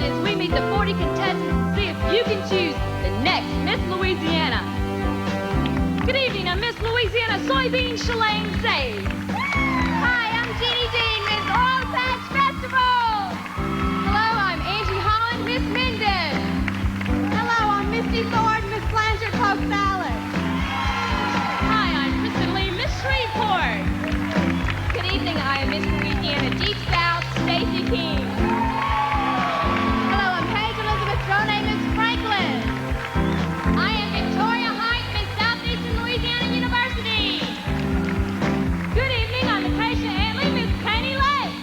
as we meet the 40 contestants and see if you can choose the next Miss Louisiana. Good evening, I'm Miss Louisiana Soybean Shalane Sage. Hi, I'm Jeannie Dean, Miss Oil Patch Festival. Hello, I'm Angie Holland, Miss Minden. Hello, I'm Misty Ford, Miss Blanchard Coke Salad. Hi, I'm Kristen Lee, Miss Shreveport. Good evening, I am Miss Louisiana Deep South, Stacy King. Hello, I'm Paige Elizabeth Ronay, Miss Franklin. I am Victoria Height, Miss Southeastern Louisiana University. Good evening, I'm Acacia Antley, Miss Penny Lake.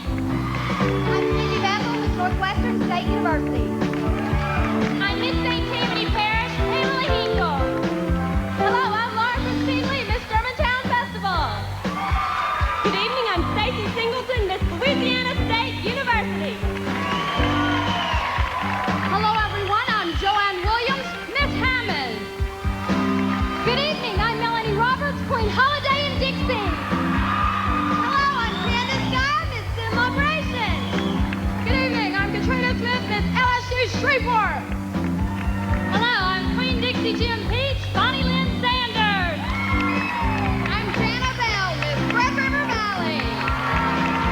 I'm Cindy Bethel, Miss Northwestern State University. I'm Miss St. Tammany Parish, Pamela Hinkle. Hello, I'm Laura Christine Lee, Miss Germantown Festival. Good evening, I'm Stacy Singleton, Miss Louisiana State University. Hello, everyone. I'm Joanne Williams, Miss Hammond. Good evening, I'm Melanie Roberts, Queen Holiday in Dixie. Hello, I'm Candace Guy, Miss Celebration. Good evening, I'm Katrina Smith, Miss LSU Shreveport. Hello, I'm Queen Dixie Jim Peach, Bonnie Lynn Sanders. I'm Jana Bell, Miss Red River Valley.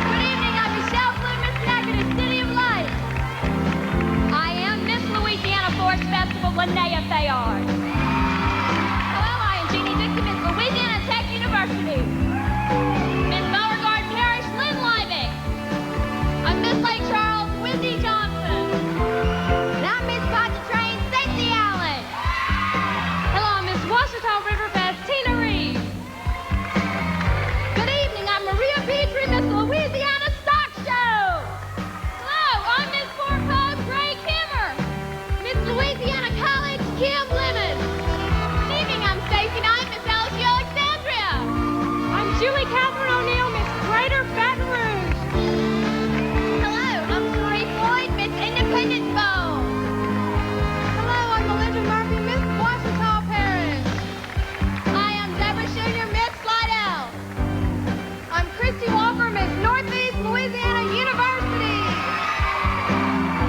Good evening, I'm Michelle Blue, Miss Negative City of Light. I am Miss Louisiana Forest Festival, Linnea Fayard. Hello, I am Jeannie Dixon, Miss Louisiana Tech University. Miss Beauregard Parish, Lynn Liebig. I'm Miss Lake Charles, Wendy Johnson. And I'm Miss Pontchartrain, Stacey Allen. Hello, I'm Miss Washita River Fest, Tina Reeves. Good evening, I'm Maria Petrie, Miss Louisiana Stock Show. Hello, I'm Miss Fort Post, Ray Kimmer. Miss Louisiana College, Kim Lemon. Good evening, I'm Stacey Knight, Miss LSU Alexandria. I'm Julie Catherine O'Neill, Miss Greater Baton Rouge. Hello, I'm Marie Floyd, Miss Independence Bowl. Hello, I'm Melinda Murphy, Miss Washita Parish. Hi, I'm Deborah Senior, Miss Slidell. I'm Christy Walker, Miss Northeast Louisiana University.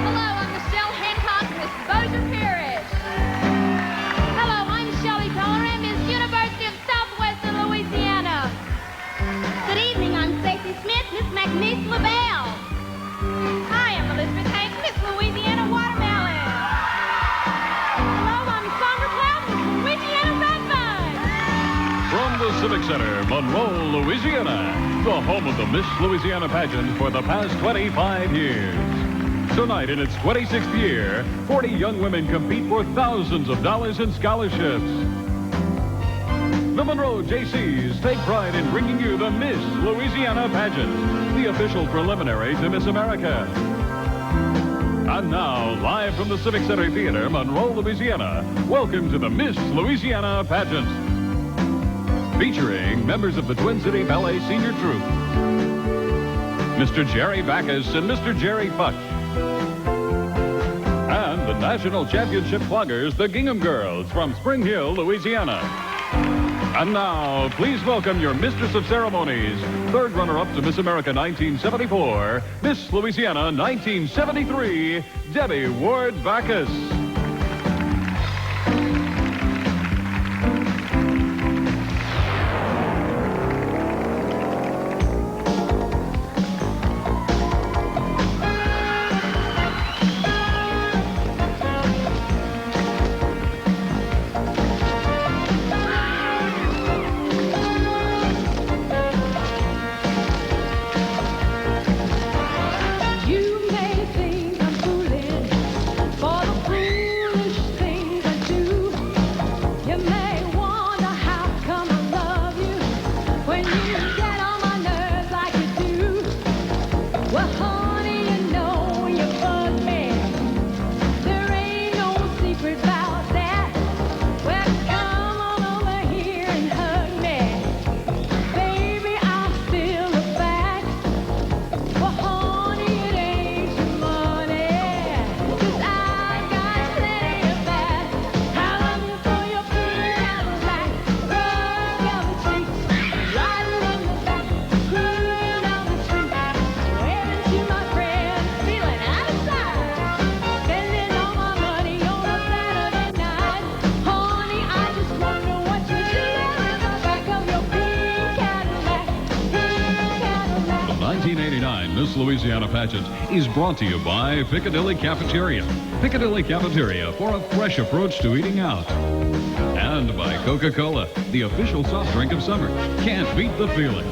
Hello, I'm Michelle Hancock, Miss Bossier Parish. Hello, I'm Shelley Pellerin, Miss University of Southwestern Louisiana. Good evening, I'm Stacey Smith, Miss McNeese LaBelle. Hi, I'm Elizabeth Hanks, Miss Louisiana Watermelon. Hello, I'm Sandra Cloud, Miss Louisiana Redbud. From the Civic Center, Monroe, Louisiana, the home of the Miss Louisiana pageant for the past 25 years. Tonight, in its 26th year, 40 young women compete for thousands of dollars in scholarships. The Monroe JCs take pride in bringing you the Miss Louisiana pageant, the official preliminary to Miss America. And now, live from the Civic Center Theater, Monroe, Louisiana, welcome to the Miss Louisiana pageant. Featuring members of the Twin City Ballet Senior Troupe, Mr. Jerry Backus and Mr. Jerry Futch. And the National Championship Cloggers, the Gingham Girls from Spring Hill, Louisiana. And now, please welcome your Mistress of Ceremonies, third runner-up to Miss America 1974, Miss Louisiana 1973, Debbie Ward Backus. You may think I'm fooling for the fool Miss Louisiana Pageant is brought to you by Piccadilly Cafeteria. Piccadilly Cafeteria for a fresh approach to eating out. And by Coca-Cola, the official soft drink of summer. Can't beat the feeling.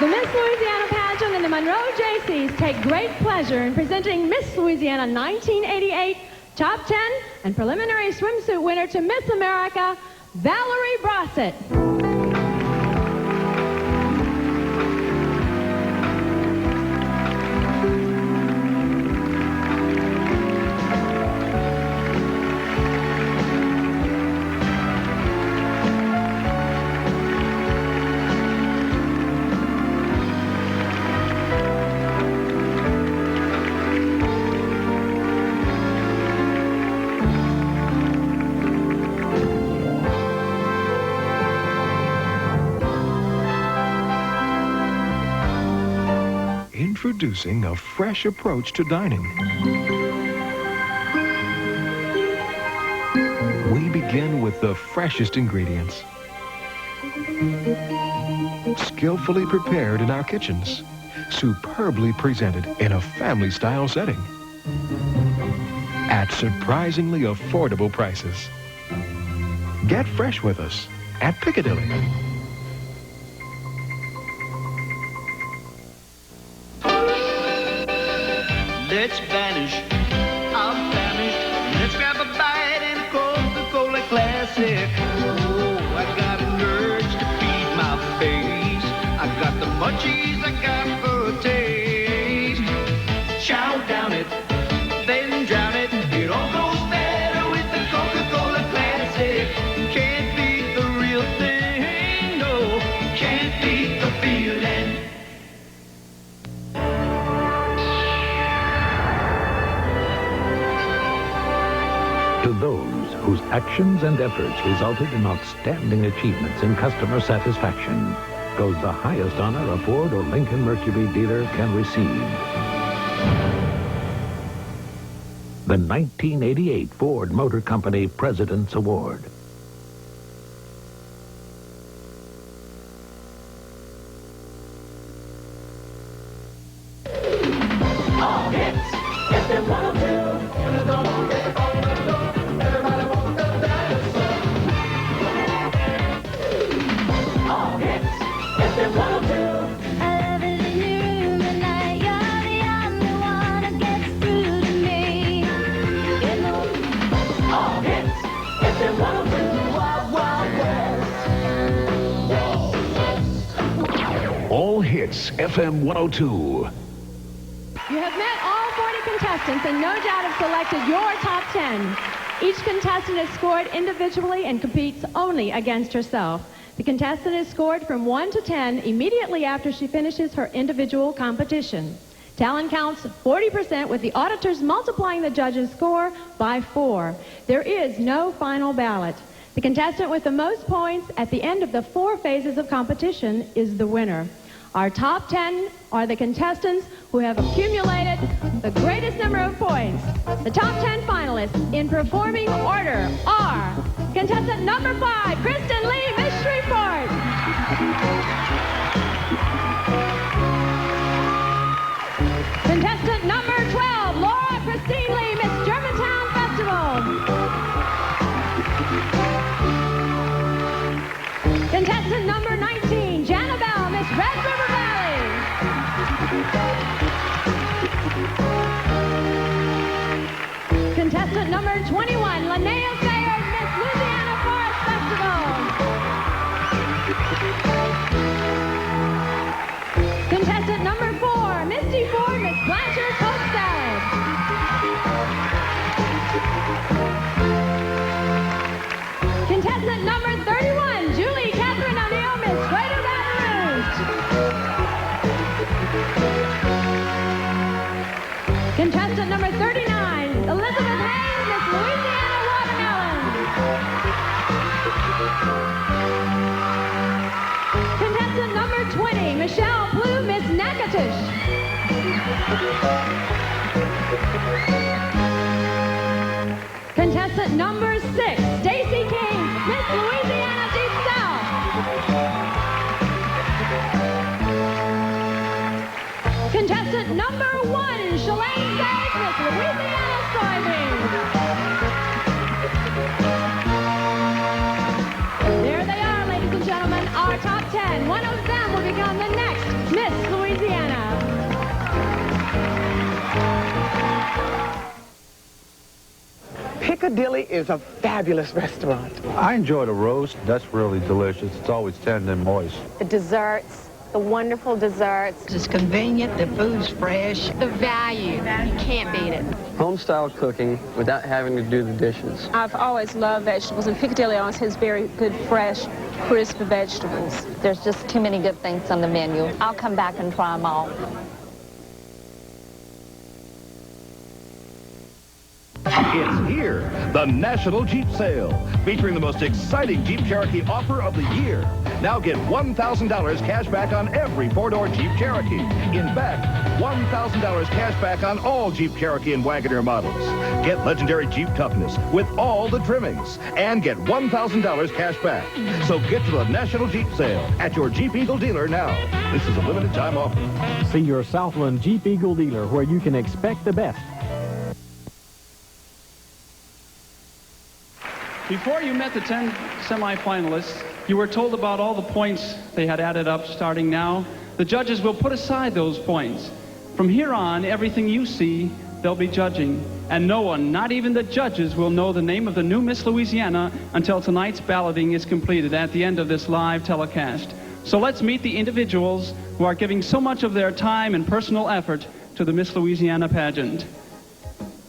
The Miss Louisiana Pageant and the Monroe JCs take great pleasure in presenting Miss Louisiana 1988 Top 10 and Preliminary Swimsuit winner to Miss America, Valerie Brossett. Introducing a fresh approach to dining. We begin with the freshest ingredients, skillfully prepared in our kitchens, superbly presented in a family-style setting, at surprisingly affordable prices. Get fresh with us at Piccadilly. Let's vanish, I'm famished. Let's grab a bite and a Coca-Cola Classic. Oh, I got an urge to feed my face. I got the munchies, I got for a taste. Chow down it, then drown it. It all goes better with the Coca-Cola Classic. Can't beat the real thing, no. Can't beat the feeling. To those whose actions and efforts resulted in outstanding achievements in customer satisfaction goes the highest honor a Ford or Lincoln Mercury dealer can receive. The 1988 Ford Motor Company President's Award. All hits, FM 102. All hits, FM 102. All hits, FM 102. Wild, Wild West. All hits, FM 102. You have met all 40 contestants and no doubt have selected your top 10. Each contestant is scored individually and competes only against herself. The contestant is scored from 1 to 10 immediately after she finishes her individual competition. Talent counts 40% with the auditors multiplying the judges' score by 4. There is no final ballot. The contestant with the most points at the end of the 4 phases of competition is the winner. Our top 10 are the contestants who have accumulated the greatest number of points. The top 10 finalists in performing order are contestant number 5, Kristen Lee, Miss Shreveport. Contestant number 21, Linnea Sayers, Miss Louisiana Forest Festival. Contestant number 4, Misty Ford, Miss Blanchard's Homestead. Contestant number 31, Julie Catherine O'Neill, Miss Greater Baton Rouge. Contestant number 39, Elizabeth Hayes, Miss Louisiana Watermelon. Contestant number 20, Michelle Blue, Miss Natchitoches. Contestant number 6, Stacy King, Miss Louisiana Deep South. Contestant number 1, Shalane Sage, Miss Louisiana Soybeans. There they are, ladies and gentlemen, our top 10. One of them will become the next Miss Louisiana. Piccadilly is a fabulous restaurant. I enjoy the roast. That's really delicious. It's always tender and moist. The desserts, the wonderful desserts. It's convenient, the food's fresh. The value, you can't beat it. Home-style cooking without having to do the dishes. I've always loved vegetables, and Piccadilly always has very good, fresh, crisp vegetables. There's just too many good things on the menu. I'll come back and try them all. It's here, the National Jeep Sale, featuring the most exciting Jeep Cherokee offer of the year. Now get $1,000 cash back on every four-door Jeep Cherokee. In fact, $1,000 cash back on all Jeep Cherokee and Wagoneer models. Get legendary Jeep toughness with all the trimmings and get $1,000 cash back. So get to the National Jeep Sale at your Jeep Eagle dealer now. This is a limited time offer. See your Southland Jeep Eagle dealer where you can expect the best. Before you met the 10 semifinalists, you were told about all the points they had added up starting now. The judges will put aside those points. From here on, everything you see, they'll be judging. And no one, not even the judges, will know the name of the new Miss Louisiana until tonight's balloting is completed at the end of this live telecast. So let's meet the individuals who are giving so much of their time and personal effort to the Miss Louisiana pageant.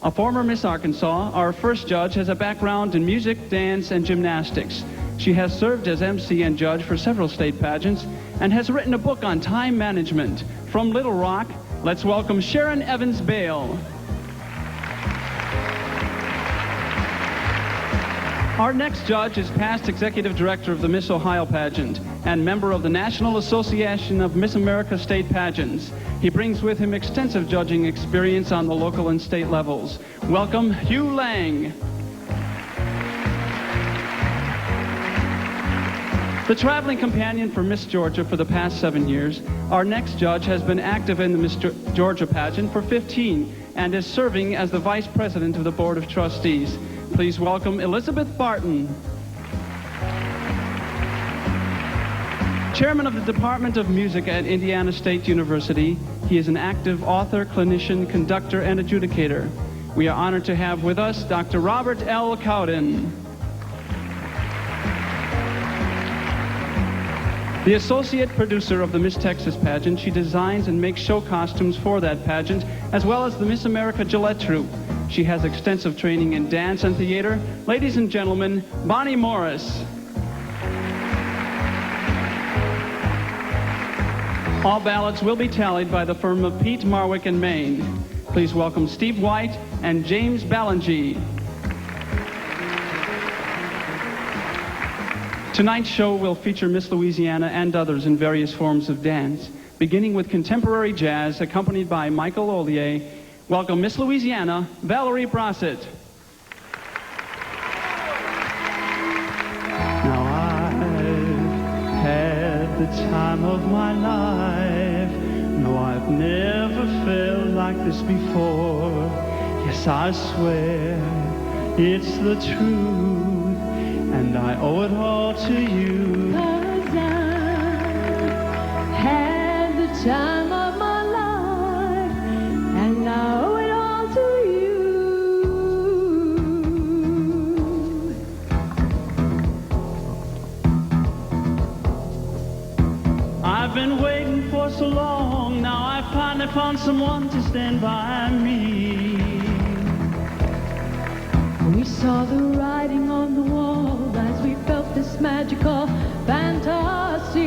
A former Miss Arkansas, our first judge has a background in music, dance, and gymnastics. She has served as MC and judge for several state pageants and has written a book on time management. From Little Rock, let's welcome Sharon Evans Bale. Our next judge is past executive director of the Miss Ohio pageant and member of the National Association of Miss America State Pageants. He brings with him extensive judging experience on the local and state levels. Welcome, Hugh Lang. The traveling companion for Miss Georgia for the past 7 years, our next judge has been active in the Miss Georgia pageant for 15 and is serving as the vice president of the Board of Trustees. Please welcome Elizabeth Barton. Chairman of the Department of Music at Indiana State University, he is an active author, clinician, conductor, and adjudicator. We are honored to have with us Dr. Robert L. Cowden. The associate producer of the Miss Texas pageant, she designs and makes show costumes for that pageant, as well as the Miss America Gillette troupe. She has extensive training in dance and theater. Ladies and gentlemen, Bonnie Morris. All ballots will be tallied by the firm of Pete, Marwick, and Maine. Please welcome Steve White and James Ballingy. Tonight's show will feature Miss Louisiana and others in various forms of dance, beginning with contemporary jazz accompanied by Michael Ollier. Welcome Miss Louisiana, Valerie Brossett. Now I've had the time of my life. No, I've never felt like this before. Yes, I swear it's the truth, and I owe it all to you. 'Cause I've had the time of my life, and I owe it all to you. found someone to stand by me. We saw the writing on the wall as we felt this magical fantasy.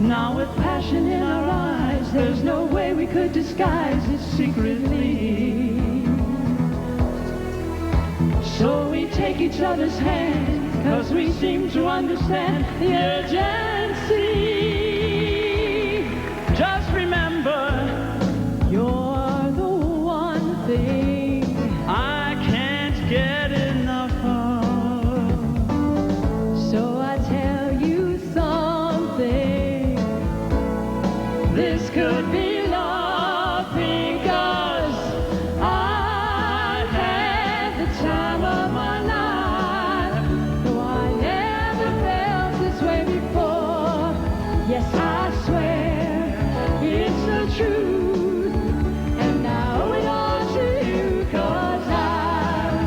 Now with passion in our eyes, there's no way we could disguise it secretly. So we take each other's hand, 'cause we seem to understand the urgency. Just remember, you're the one thing I can't get enough of. So I tell you something, this could be love, because I had the time of my life. though I never felt this way before. Yes, I swear it's the truth, and now it all to you, 'cause I've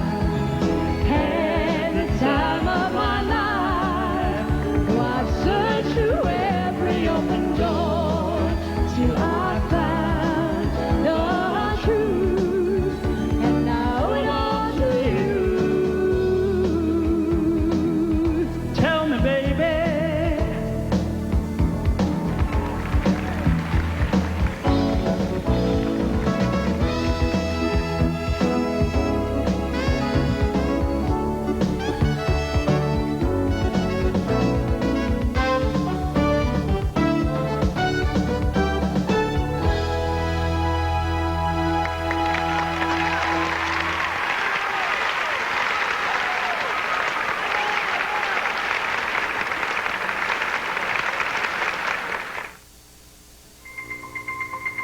had the time of my life. Though I've searched through every open door till I found the truth, and now it all to you. Tell me, baby.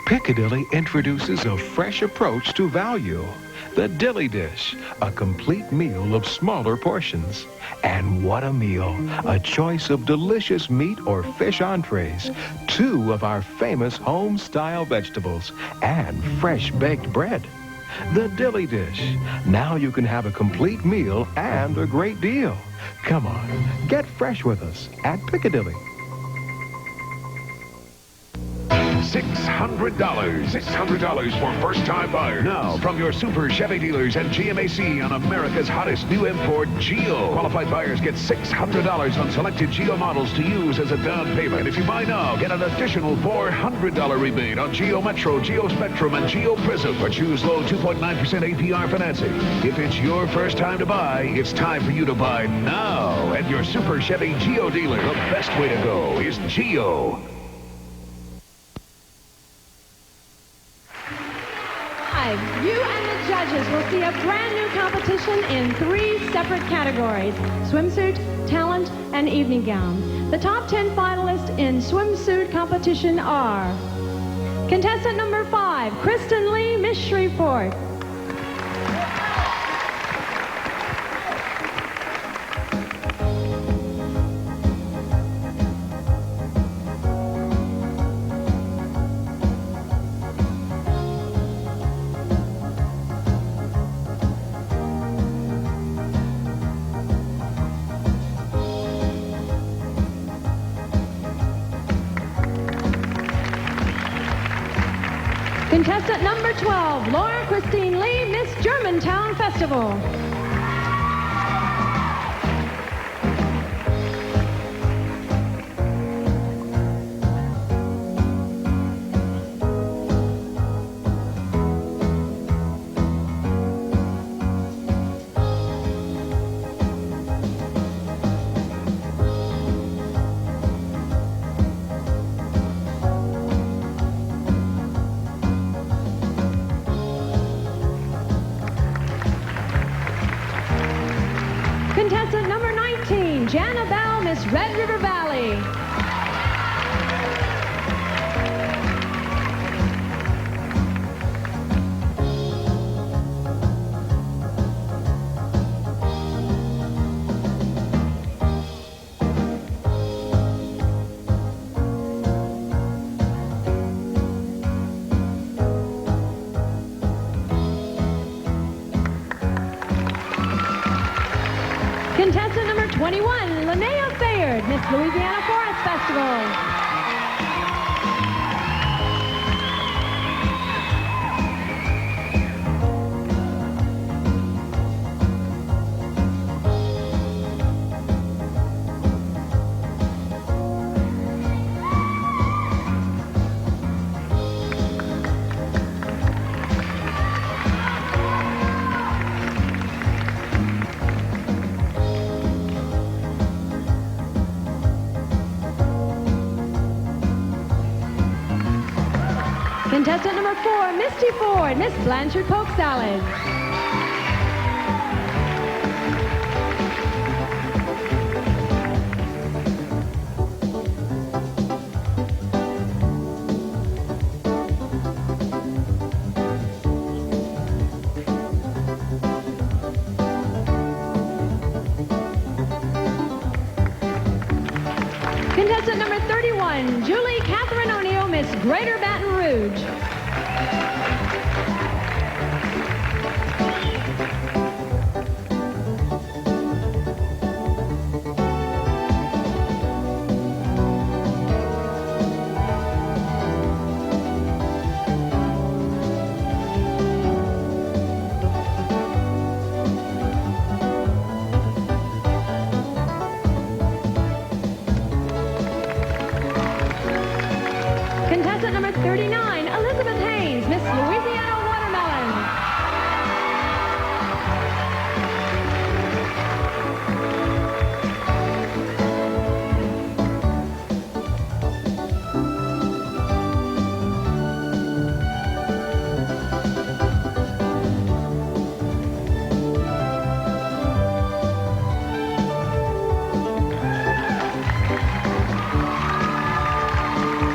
Piccadilly introduces a fresh approach to value. The Dilly Dish, a complete meal of smaller portions. And what a meal! A choice of delicious meat or fish entrees, 2 of our famous home-style vegetables, and fresh baked bread. The Dilly Dish. Now you can have a complete meal and a great deal. Come on, get fresh with us at Piccadilly. $600 for first-time buyers. Now, from your Super Chevy dealers and GMAC on America's hottest new import, Geo. Qualified buyers get $600 on selected Geo models to use as a down payment. And if you buy now, get an additional $400 rebate on Geo Metro, Geo Spectrum, and Geo Prism. Or choose low 2.9% APR financing. If it's your first time to buy, it's time for you to buy now at your Super Chevy Geo dealer. The best way to go is Geo. You and the judges will see a brand new competition in 3 separate categories: swimsuit, talent, and evening gown. The top 10 finalists in swimsuit competition are contestant number 5, Kristen Lee, Miss Shreveport. Contestant number 12, Laura Christine Lee, Miss Germantown Festival. Contestant number 19, Jana Bell, Miss Red River Valley. Contestant number 21, Linnea Bayard, Miss Louisiana Forest Festival. Contestant number 4, Misty Ford, Miss Blanchard Poke Salad. Contestant number 31, Julie Catherine O'Neill, Miss Greater Baton Rouge. Contestant number 39, Elizabeth Haynes, Miss Louisiana Watermelon.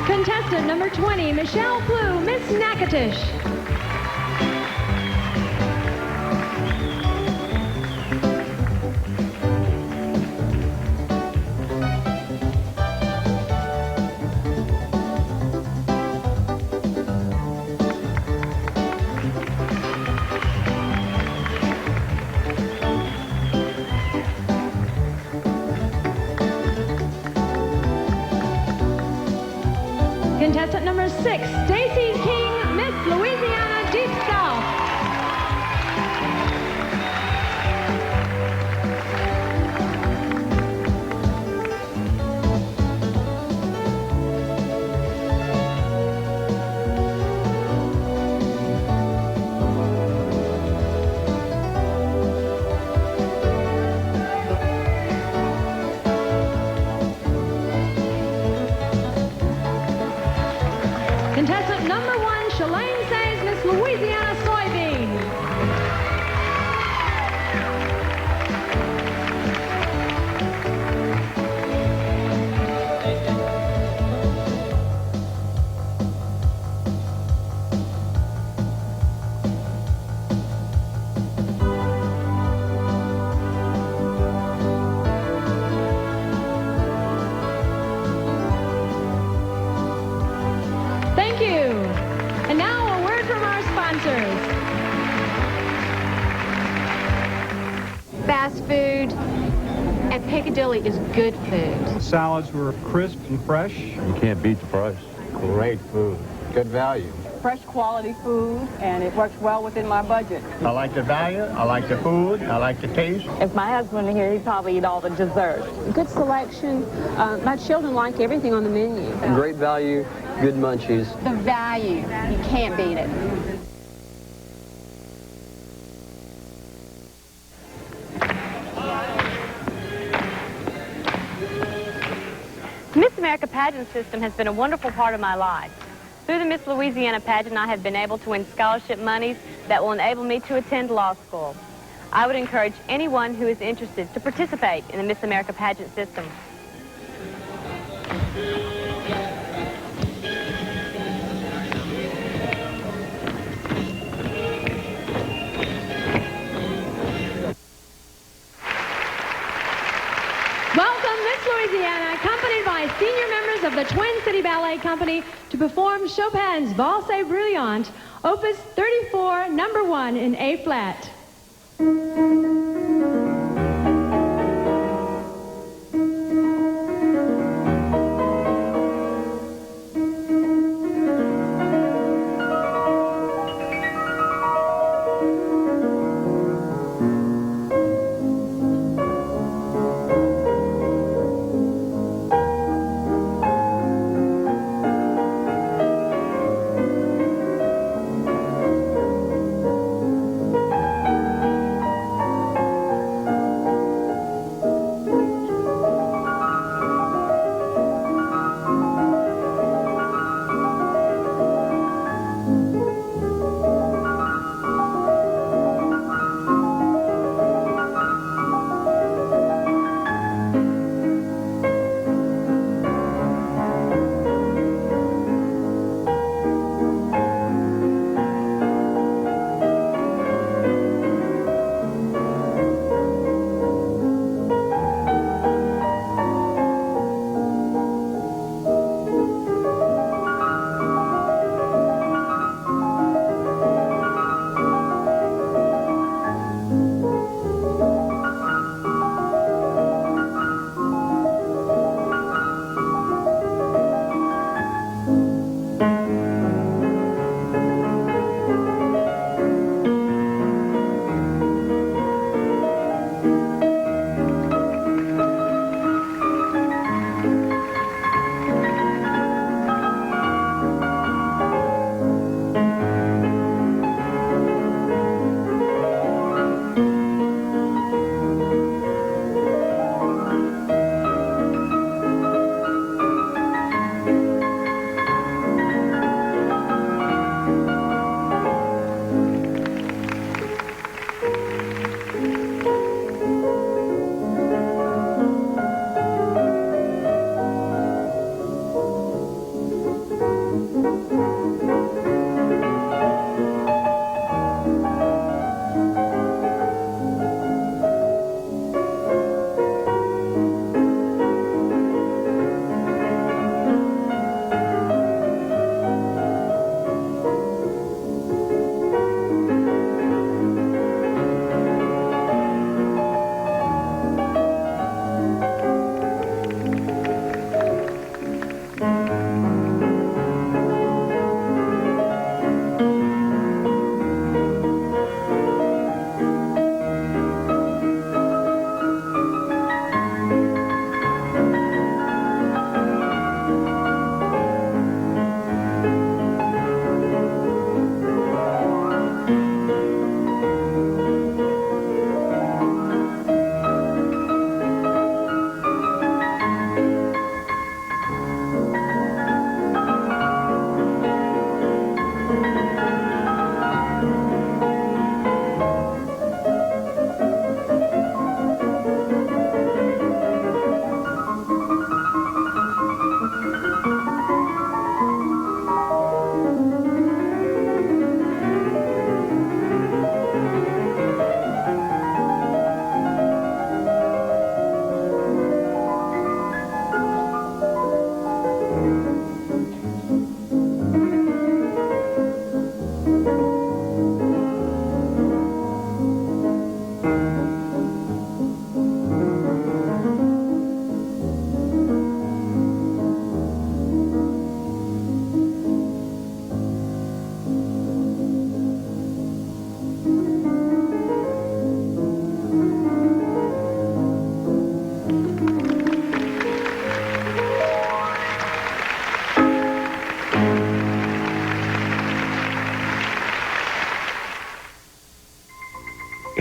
Contestant number 20, Michelle Blue, Miss Natchitoches. Contestant number 6, Stacy King, Miss Louisiana Deep South. Contestant number 1, Shalane Says, Miss Louisiana Soybean. Thank you. And now a word from our sponsors. Fast food at Piccadilly is good food. Salads were crisp and fresh. You can't beat the price. Great food. Good value. Fresh quality food, and it works well within my budget. I like the value, I like the food, I like the taste. If my husband were here, he'd probably eat all the dessert. Good selection. My children like everything on the menu. Great value, good munchies. The value, you can't beat it. Miss America Pageant system has been a wonderful part of my life. Through the Miss Louisiana Pageant, I have been able to win scholarship monies that will enable me to attend law school. I would encourage anyone who is interested to participate in the Miss America Pageant system. Welcome, Miss Louisiana, accompanied by senior members of the Twin City Ballet Company to perform Chopin's Valse Brillante, Opus 34, number 1 in A flat.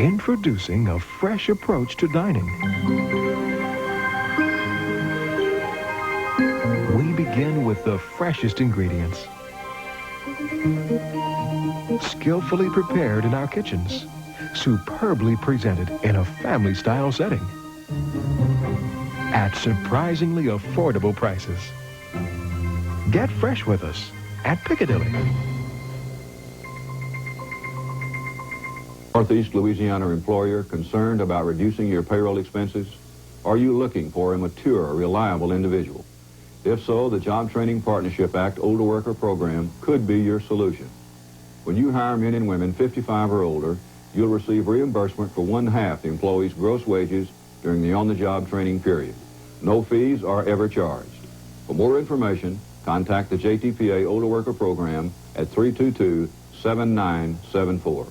Introducing a fresh approach to dining. We begin with the freshest ingredients, skillfully prepared in our kitchens, superbly presented in a family-style setting, at surprisingly affordable prices. Get fresh with us at Piccadilly. Northeast Louisiana employer concerned about reducing your payroll expenses? Are you looking for a mature, reliable individual? If so, the Job Training Partnership Act Older Worker Program could be your solution. When you hire men and women 55 or older, you'll receive reimbursement for 1/2 the employee's gross wages during the on-the-job training period. No fees are ever charged. For more information, contact the JTPA Older Worker Program at 322-7974.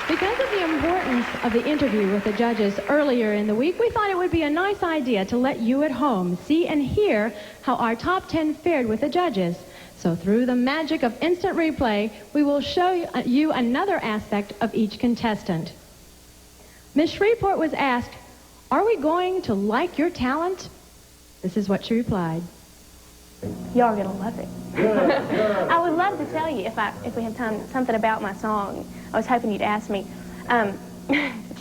Because of the importance of the interview with the judges earlier in the week, we thought it would be a nice idea to let you at home see and hear how our top 10 fared with the judges. So through the magic of instant replay, we will show you another aspect of each contestant. Ms. Shreveport was asked, "Are we going to like your talent?" This is what she replied. Y'all are going to love it. I would love to tell you, if we have time, something about my song. I was hoping you'd ask me. But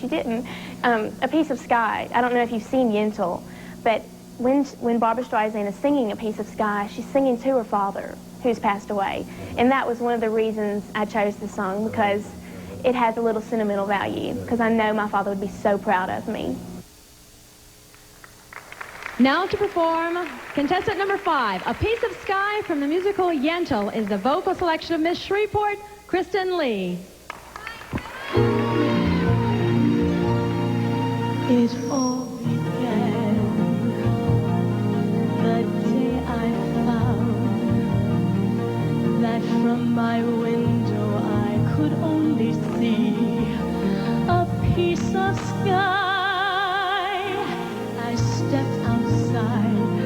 you didn't. A Piece of Sky. I don't know if you've seen Yentl, but when Barbra Streisand is singing A Piece of Sky, she's singing to her father, who's passed away. And that was one of the reasons I chose the song, because it has a little sentimental value, because I know my father would be so proud of me. Now to perform contestant number 5, A Piece of Sky from the musical Yentl, is the vocal selection of Miss Shreveport, Kristen Lee. It all began the day I found that from my window I could only see a piece of sky. I stepped outside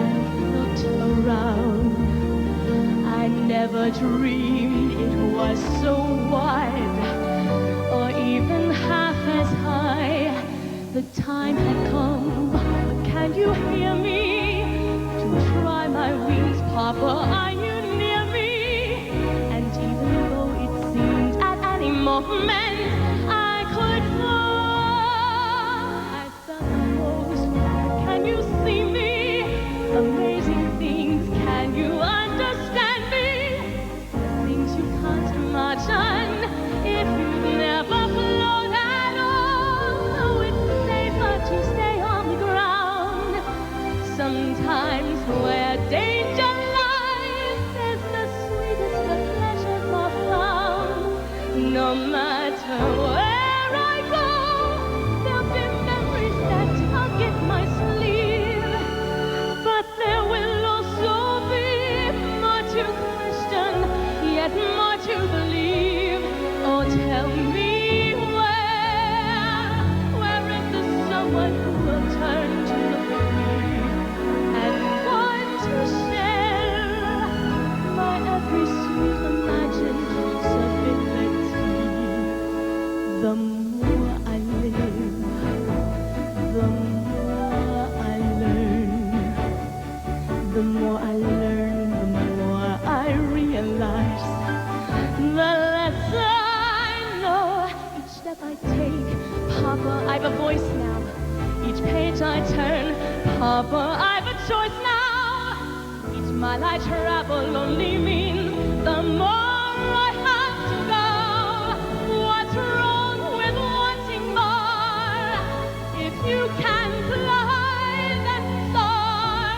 and looked around. I never dreamed it was so wide or even half as high. The time had come, can you hear me? To try my wings, Papa, are you near me? And even though it seemed at any moment I could fly, I felt close. Can you see me? Amazing things, can you understand me? Things you can't imagine if you've never flown at all. It's safer to stay on the ground. Sometimes where danger lies is the sweetest of pleasures are found. No matter where I go, there'll be memories that tug at my sleeve. But there will also be more to question, yet more to believe. Oh, tell me where is the someone who will turn to look at me and want to share my every sweet imagined possibility? The more I live, the more I learn. The more I learn, the more I realize. The less I know. Each step I take, Papa, I've a voice now. Each page I turn, Papa, I've a choice now. Each mile I travel only means the more I have to go. What's wrong with wanting more? If you can fly, then soar.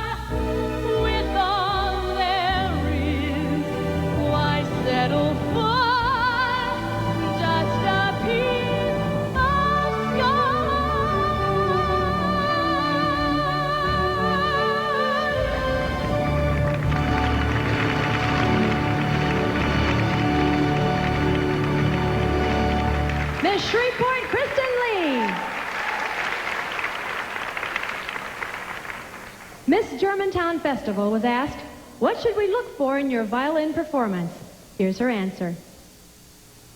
With all there is, why settle for just a piece of sky? Miss Shreveport, Kristen Lee. Miss Germantown Festival was asked, "What should we look for in your violin performance?" Here's her answer.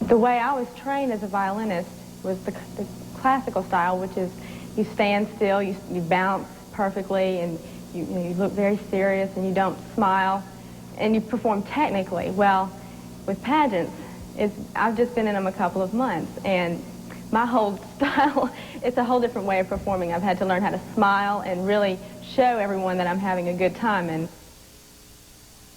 The way I was trained as a violinist was the classical style, which is you stand still, you bounce perfectly, and you look very serious, and you don't smile, and you perform technically. Well, with pageants, I've just been in them a couple of months, and my whole style, it's a whole different way of performing. I've had to learn how to smile and really show everyone that I'm having a good time. And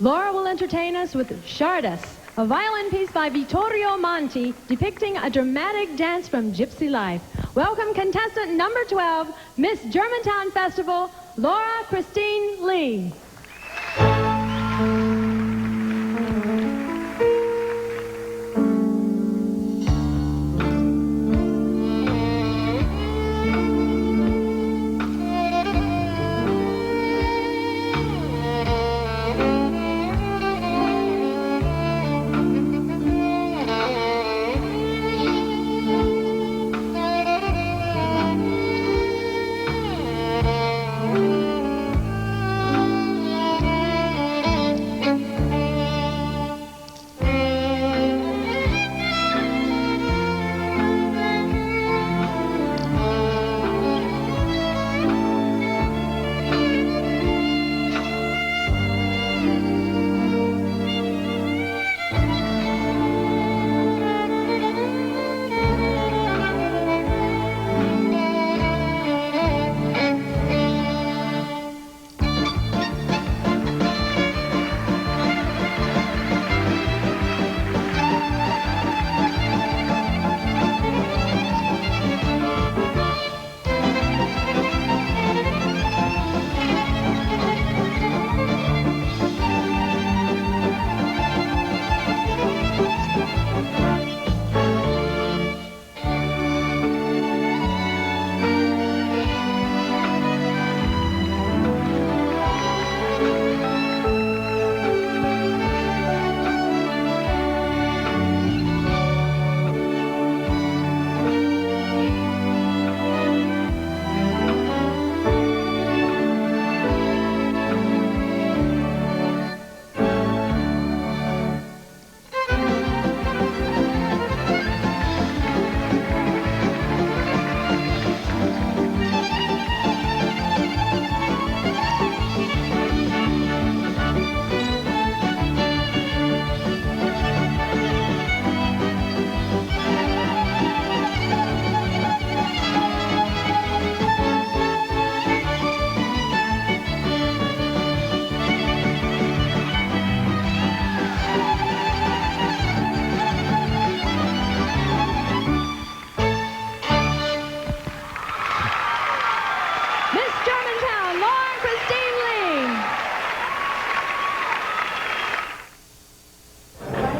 Laura will entertain us with Shardas, a violin piece by Vittorio Monti depicting a dramatic dance from gypsy life. Welcome contestant number 12, Miss Germantown Festival, Laura Christine Lee.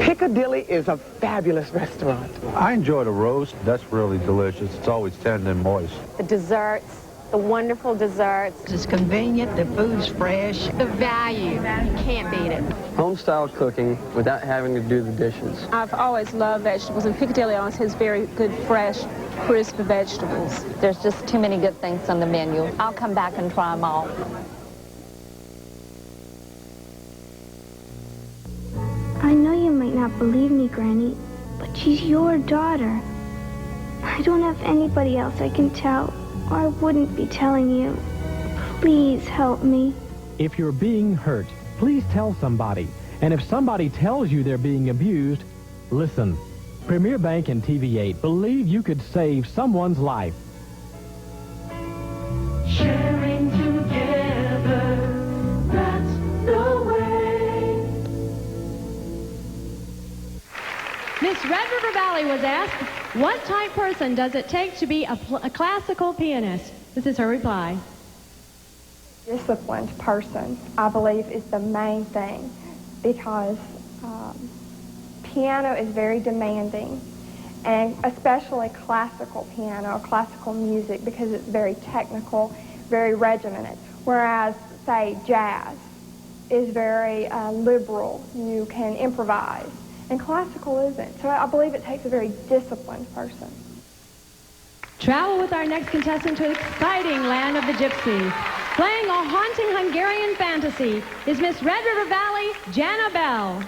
Piccadilly is a fabulous restaurant. I enjoy the roast. That's really delicious. It's always tender and moist. The desserts, the wonderful desserts. It's convenient, the food's fresh. The value, you can't beat it. Home-style cooking without having to do the dishes. I've always loved vegetables, and Piccadilly always has very good, fresh, crisp vegetables. There's just too many good things on the menu. I'll come back and try them all. I know you might not believe me, Granny, but she's your daughter. I don't have anybody else I can tell, or I wouldn't be telling you. Please help me. If you're being hurt, please tell somebody. And if somebody tells you they're being abused, listen. Premier Bank and TV8 believe you could save someone's life. Sharing together, that's the way. Miss Red River Valley was asked, what type person does it take to be a classical pianist? This is her reply. Disciplined person, I believe, is the main thing, because piano is very demanding, and especially classical piano, classical music, because it's very technical, very regimented, whereas, say, jazz is very liberal. You can improvise, and classical isn't. So I believe it takes a very disciplined person. Travel with our next contestant to an exciting land of the gypsies. Playing a haunting Hungarian fantasy is Miss Red River Valley, Jana Bell.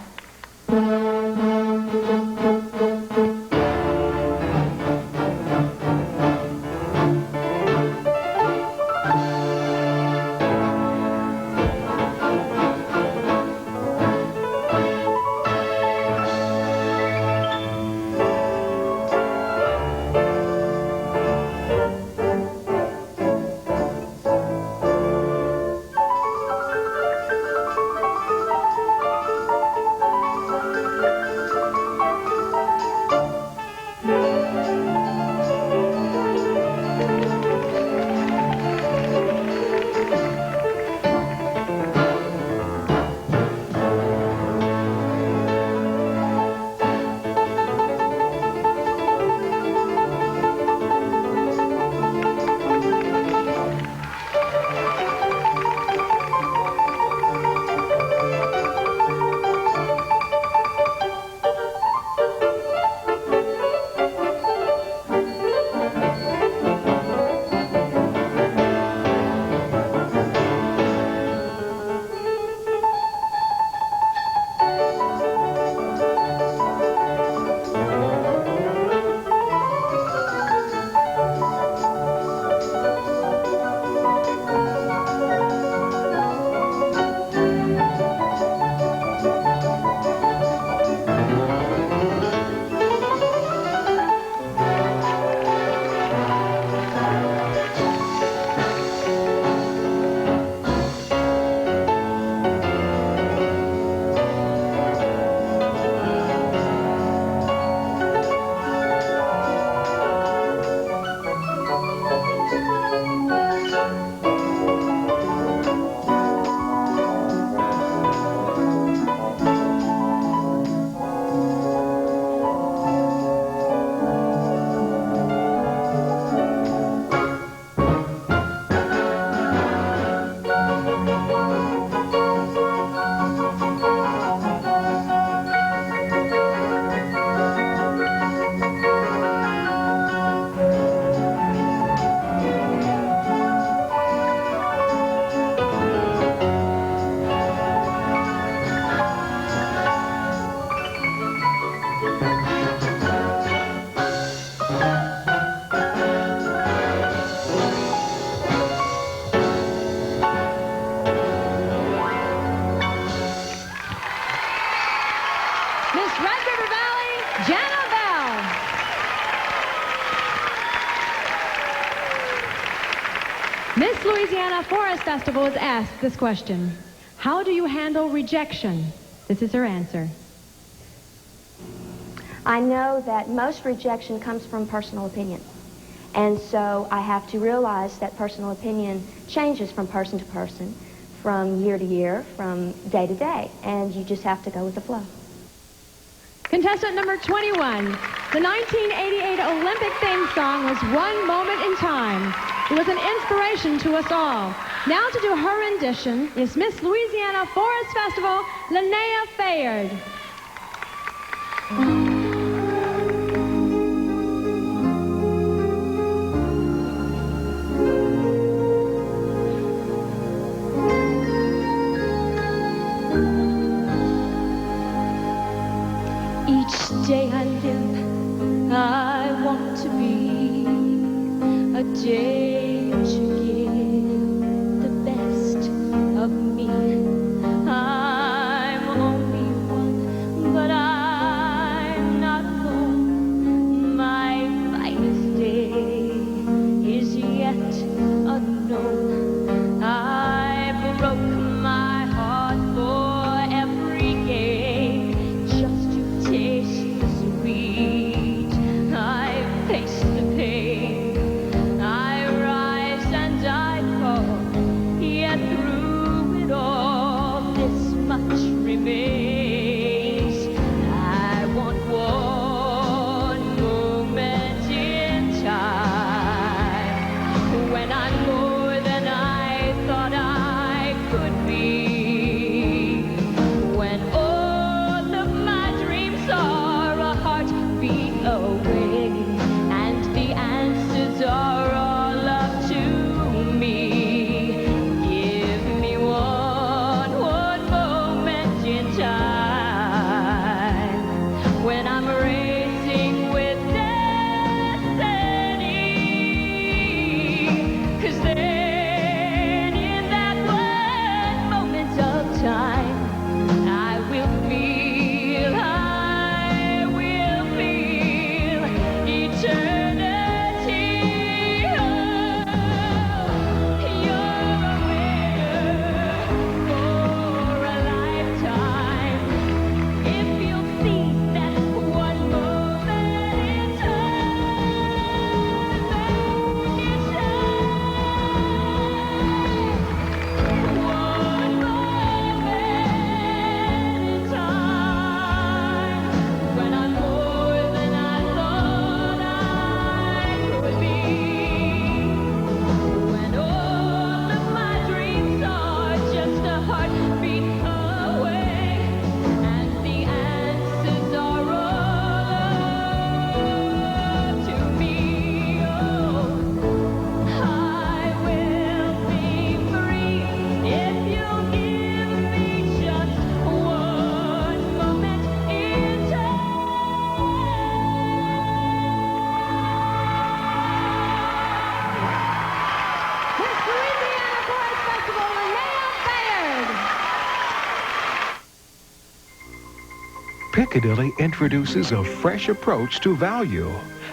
Miss Louisiana Forest Festival was asked this question: how do you handle rejection? This is her answer. I know that most rejection comes from personal opinion. And so I have to realize that personal opinion changes from person to person, from year to year, from day to day. And you just have to go with the flow. Contestant number 21. The 1988 Olympic theme song was One Moment in Time. It was an inspiration to us all. Now to do her rendition is Miss Louisiana Forest Festival, Linnea Fayard. Each day I live, I want to be a day to give the best of me. I'm only one, but I'm not alone. My finest day is yet unknown. I broke my heart for every game just to taste the sweet. I faced the pain. I I'm racing with destiny. 'Cause then in that one moment of time, I will feel eternity. Oh, you're a winner for a lifetime. If you'll see that one moment in time, then you shine. One moment in time, when I'm more than I thought I could be. When all of my dreams are just a heartbeat away, and the answers are all up to me. Oh, I will be free if you'll give me just one moment in time. Miss Louisiana Chorus Festival, Linnea Bayard. Piccadilly introduces a fresh approach to value.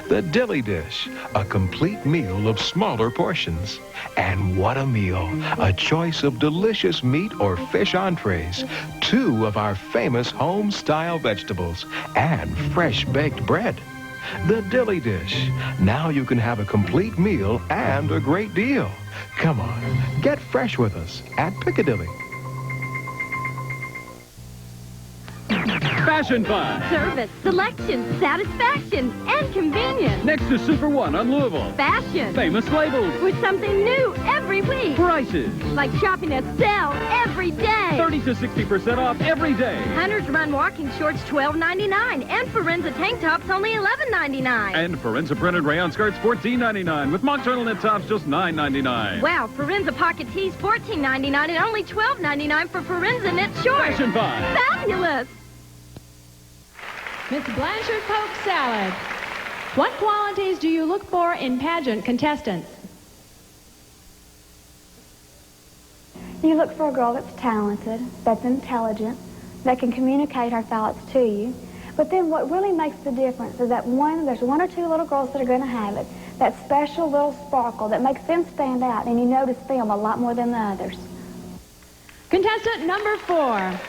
The Dilly Dish, a complete meal of smaller portions. And what a meal! A choice of delicious meat or fish entrees, 2 of our famous home-style vegetables, and fresh baked bread. The Dilly Dish. Now you can have a complete meal and a great deal. Come on, get fresh with us at Piccadilly. Fashion Find. Service, selection, satisfaction, and convenience. Next to Super One on Louisville. Fashion. Famous labels. With something new every week. Prices. Like shopping at Sale every day. 30 to 60% off every day. Hunter's Run walking shorts $12.99. And Forenza tank tops only $11.99. And Forenza printed rayon skirts $14.99 with mock turtleneck tops just $9.99. Wow, Forenza pocket tees $14.99 and only $12.99 for Forenza knit shorts. Fashion Find. Fabulous. Miss Blanchard Polk Salad. What qualities do you look for in pageant contestants? You look for a girl that's talented, that's intelligent, that can communicate her thoughts to you. But then what really makes the difference is that there's 1 or 2 little girls that are going to have it, that special little sparkle that makes them stand out, and you notice them a lot more than the others. Contestant number 4.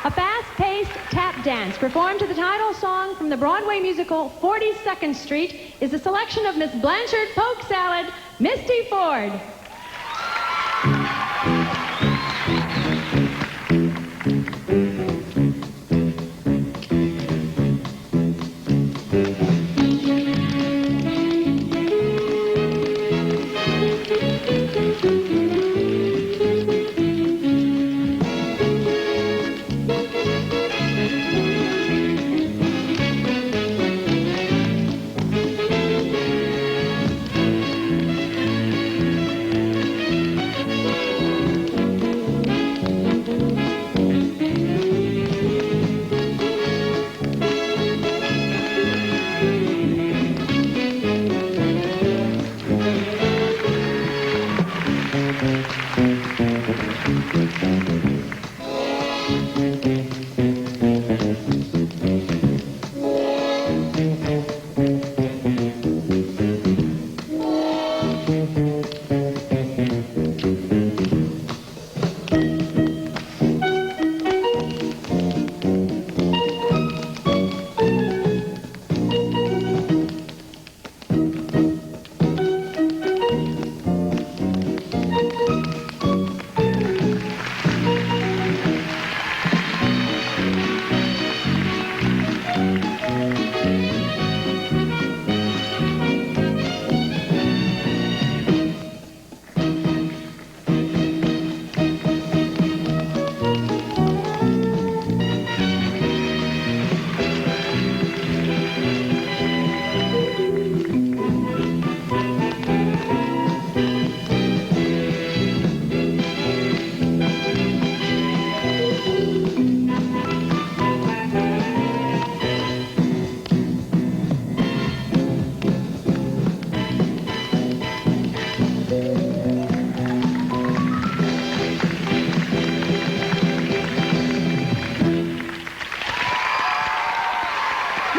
A fast-paced tap dance performed to the title song from the Broadway musical 42nd Street is a selection of Miss Blanchard Polk Salad, Misty Ford.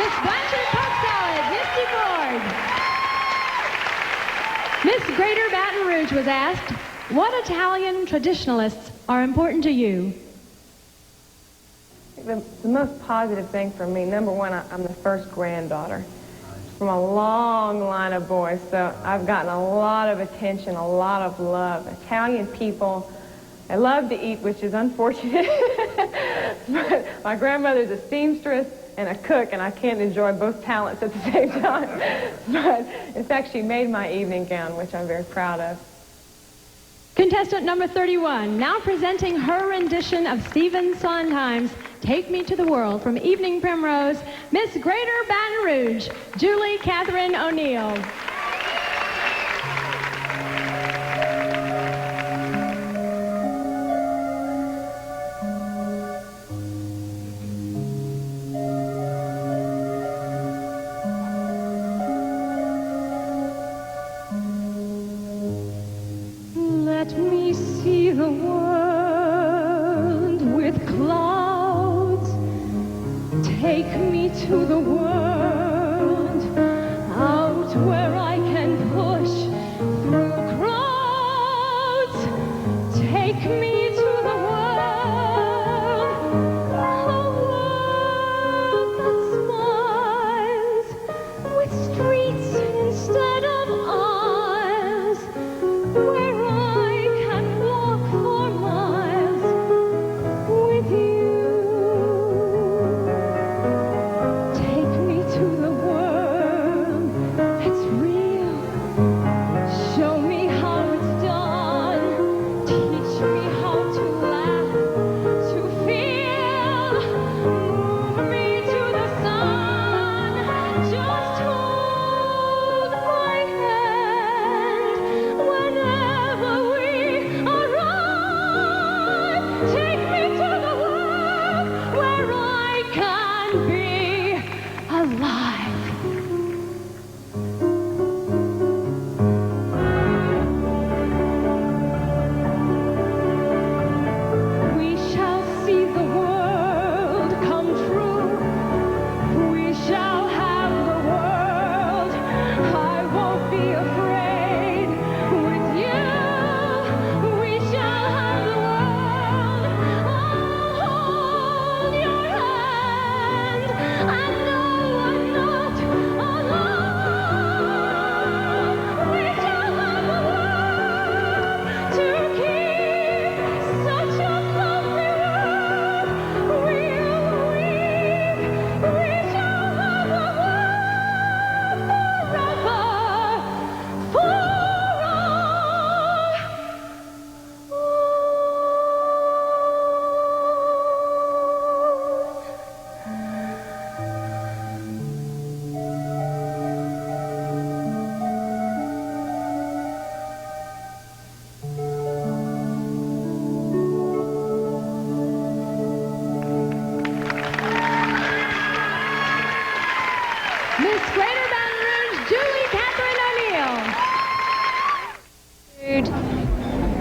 Miss Blanche's Poke Salad, Misty Ford. Miss Greater Baton Rouge was asked, what Italian traditionalists are important to you? The most positive thing for me, number one, I'm the first granddaughter from a long line of boys, so I've gotten a lot of attention, a lot of love. Italian people, I love to eat, which is unfortunate, but my grandmother's a seamstress and a cook, and I can't enjoy both talents at the same time. But in fact, she made my evening gown, which I'm very proud of. Contestant number 31, now presenting her rendition of Stephen Sondheim's Take Me to the World from Evening Primrose, Miss Greater Baton Rouge, Julie Catherine O'Neill. Let me see the world with clouds. Take me to the world, out where I can push through crowds. Take me to the world, a world that smiles, with streets instead of aisles, where I can walk for miles with you. Take me to the world that's real. Show me how it's done. Teach me how to laugh, to feel. Move me to the sun. Just hold my hand whenever we arrive. Take me to the world where I can be alive. We shall see the world come true. We shall have the world. I won't be afraid. With you, we shall have the world. I'll hold your hand and know I'm not alone. We shall have the world to keep such a lovely world. We'll weep. We shall have the world forever, for Miss Greater Baton Rouge, Julie Catherine O'Neill. Food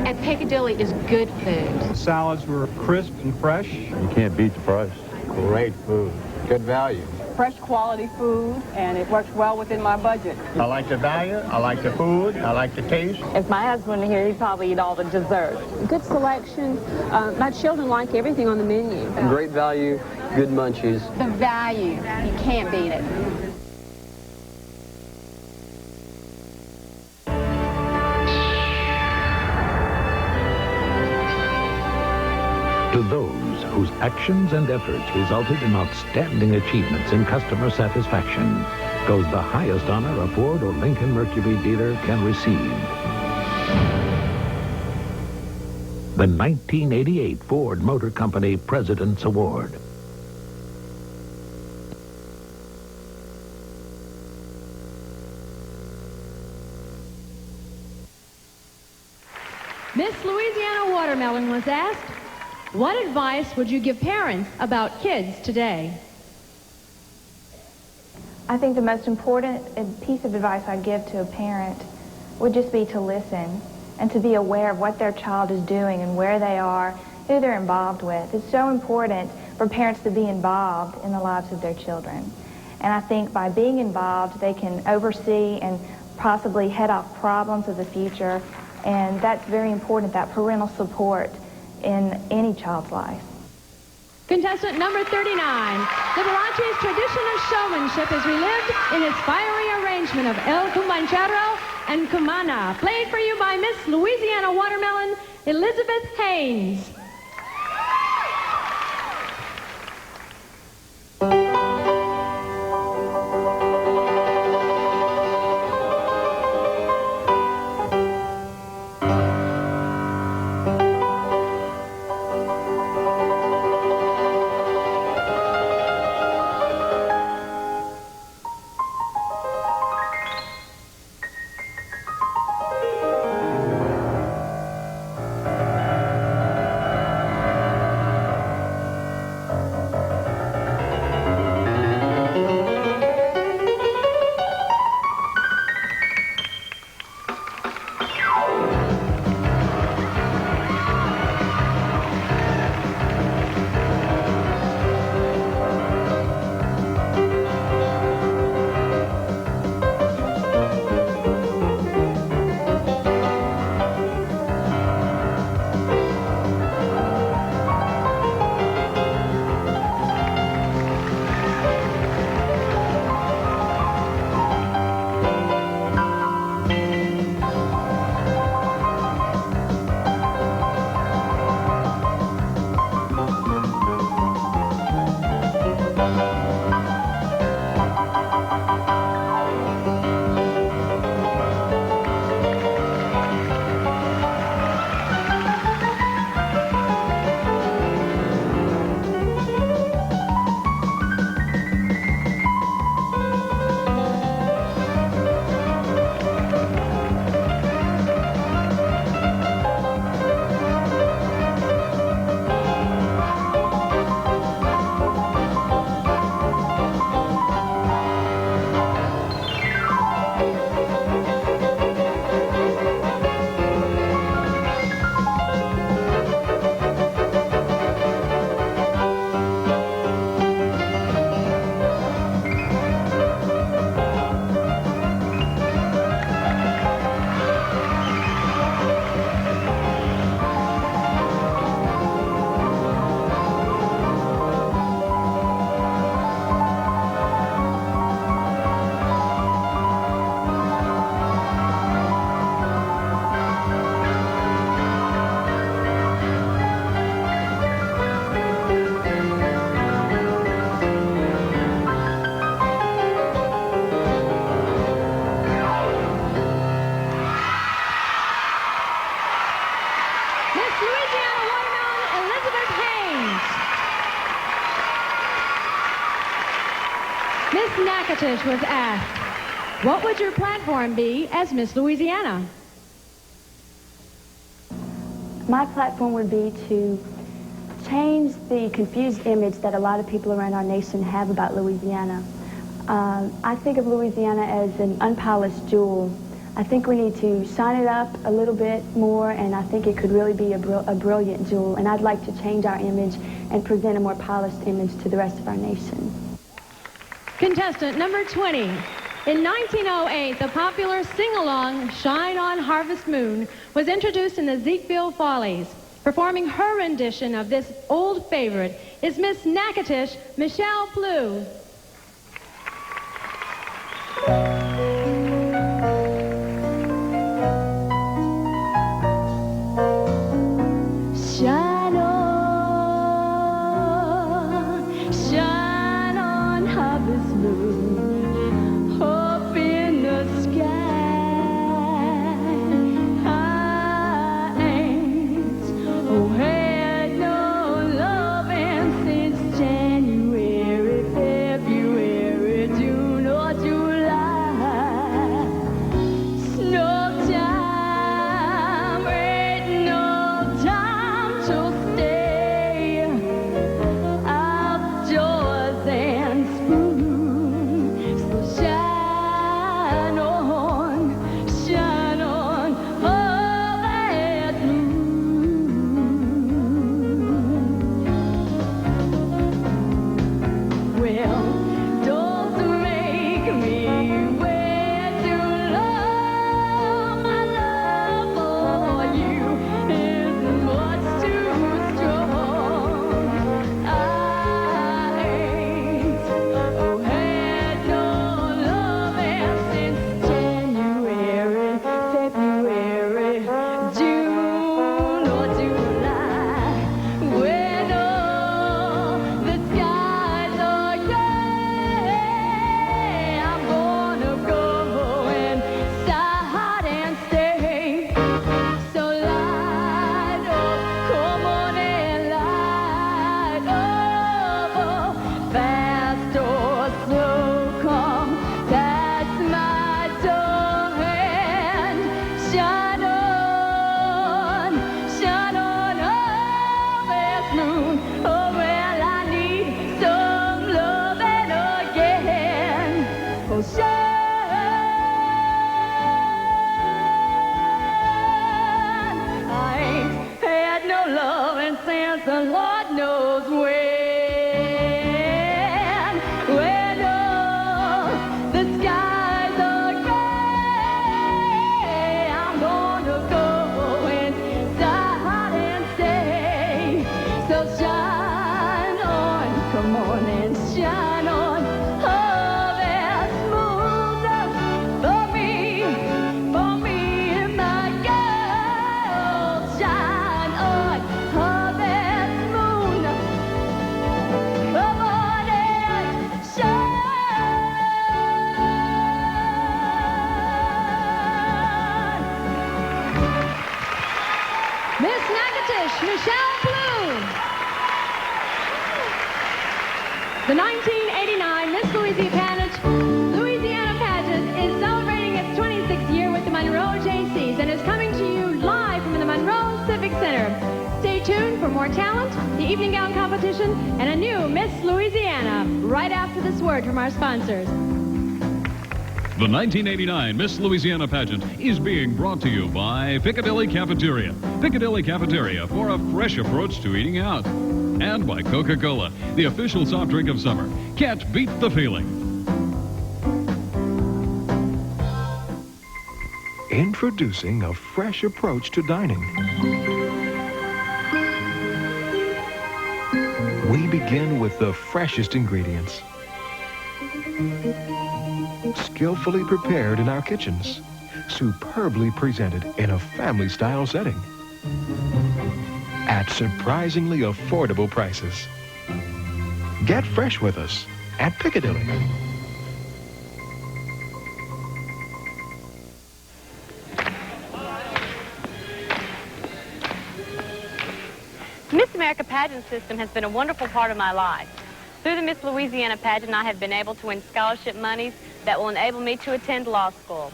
at Piccadilly is good food. The salads were crisp and fresh. You can't beat the price. Great food. Good value. Fresh quality food, and it works well within my budget. I like the value, I like the food, I like the taste. If my husband were here, he'd probably eat all the dessert. Good selection. My children like everything on the menu. Great value, good munchies. The value, you can't beat it. To those whose actions and efforts resulted in outstanding achievements in customer satisfaction goes the highest honor a Ford or Lincoln Mercury dealer can receive. The 1988 Ford Motor Company President's Award. Miss Louisiana Watermelon was asked, what advice would you give parents about kids today? I think the most important piece of advice I give to a parent would just be to listen and to be aware of what their child is doing and where they are, who they're involved with. It's so important for parents to be involved in the lives of their children. And I think by being involved, they can oversee and possibly head off problems of the future. And that's very important, that parental support in any child's life. Contestant number 39, Liberace's tradition of showmanship is relived in its fiery arrangement of El Cumbanchero and Cumana, played for you by Miss Louisiana Watermelon, Elizabeth Haynes. Miss Nakatish was asked, what would your platform be as Miss Louisiana? My platform would be to change the confused image that a lot of people around our nation have about Louisiana. I think of Louisiana as an unpolished jewel. I think we need to shine it up a little bit more, and I think it could really be a brilliant jewel. And I'd like to change our image and present a more polished image to the rest of our nation. Contestant number 20. In 1908, the popular sing-along Shine On Harvest Moon was introduced in the Zeekville Follies. Performing her rendition of this old favorite is Miss Nakatish Michelle Plew. Shine on, harvest moon, up in the sky. I ain't had no loving since January, February. So shine. I ain't had no loving since the Lord knows when. When all the skies are gray, I'm gonna go inside and stay. So shine on, come on and shine on. Oh, that's smooth for me and my girl. Shine on, oh, that's smooth. Come on and shine. Miss Natchitoches, Michelle Bloom. The 1989 Miss Louisiana Pageant is celebrating its 26th year with the Monroe JCs and is coming to you live from the Monroe Civic Center. Stay tuned for more talent, the evening gown competition, and a new Miss Louisiana right after this word from our sponsors. The 1989 Miss Louisiana Pageant is being brought to you by Piccadilly Cafeteria. Piccadilly Cafeteria for a fresh approach to eating out. And by Coca-Cola, the official soft drink of summer. Can't beat the feeling. Introducing a fresh approach to dining. We begin with the freshest ingredients. Skillfully prepared in our kitchens. Superbly presented in a family-style setting. At surprisingly affordable prices. Get fresh with us at Piccadilly. Miss America Pageant system has been a wonderful part of my life. Through the Miss Louisiana Pageant, I have been able to win scholarship monies that will enable me to attend law school.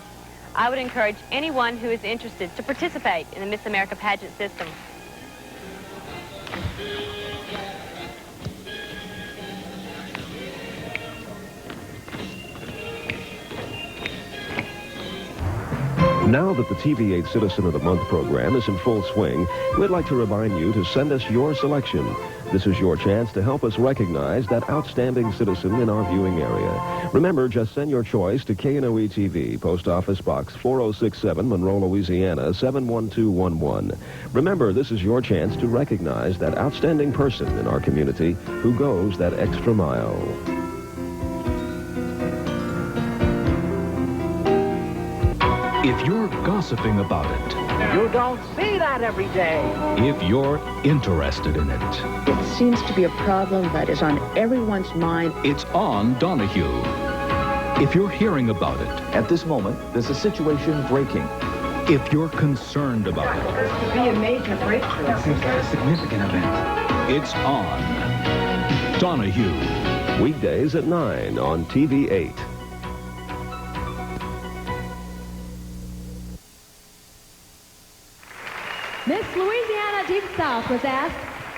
I would encourage anyone who is interested to participate in the Miss America Pageant system. Now that the TV8 Citizen of the Month program is in full swing, we'd like to remind you to send us your selection. This is your chance to help us recognize that outstanding citizen in our viewing area. Remember, just send your choice to KNOE TV, Post Office Box 4067, Monroe, Louisiana, 71211. Remember, this is your chance to recognize that outstanding person in our community who goes that extra mile. If you're gossiping about it, You don't see that every day. if you're interested in it, It seems to be a problem that is on everyone's mind. it's on Donahue. If you're hearing about it, At this moment, there's a situation breaking. if you're concerned about it, To be a major breakthrough. It seems like a significant event. it's on Donahue. Weekdays at 9 on TV8. Miss Louisiana Deep South was asked,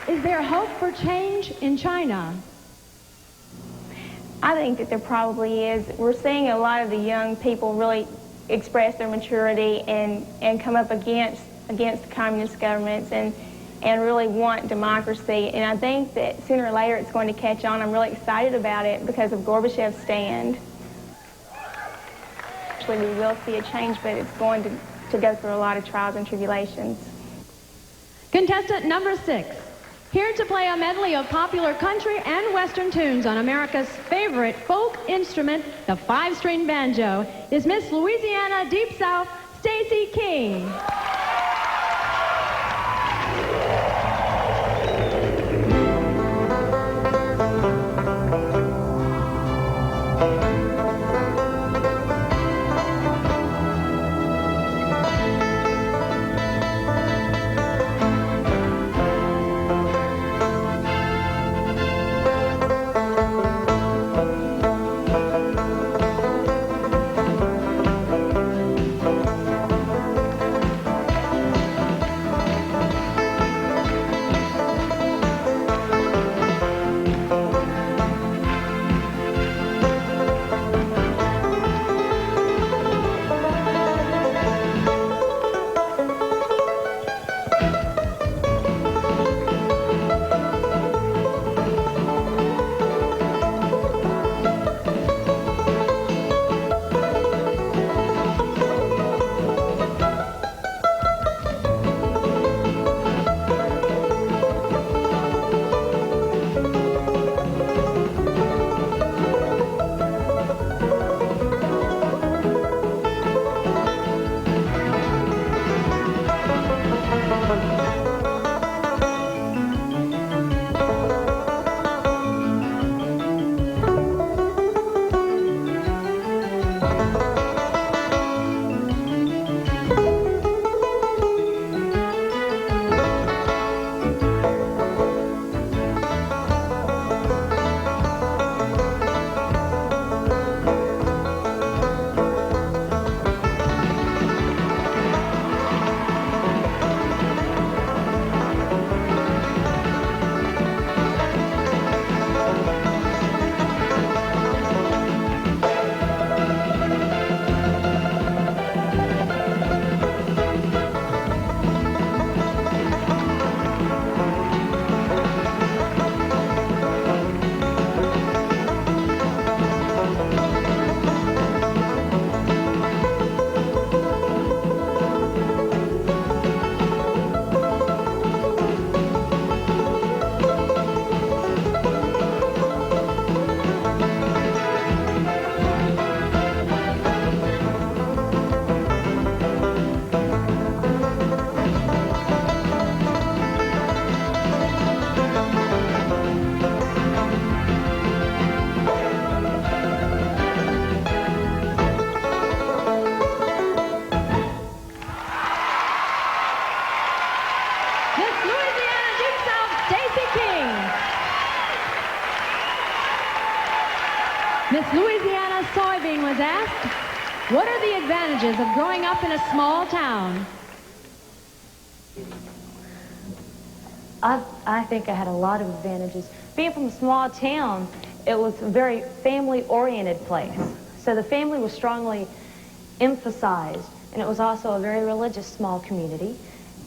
is there hope for change in China? I think that there probably is. We're seeing a lot of the young people really express their maturity and come up against the communist governments and really want democracy. And I think that sooner or later it's going to catch on. I'm really excited about it because of Gorbachev's stand. Actually, we will see a change, but it's going to go through a lot of trials and tribulations. Contestant number 6, here to play a medley of popular country and western tunes on America's favorite folk instrument, the 5-string banjo, is Miss Louisiana Deep South, Stacy King. was asked, what are the advantages of growing up in a small town? I think I had a lot of advantages. Being from a small town, it was a very family-oriented place. So the family was strongly emphasized, and it was also a very religious small community,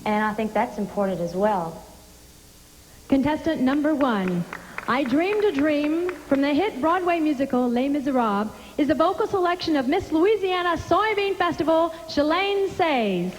and I think that's important as well. Contestant number 1. I Dreamed a Dream from the hit Broadway musical Les Miserables is the vocal selection of Miss Louisiana Soybean Festival, Shalane Says.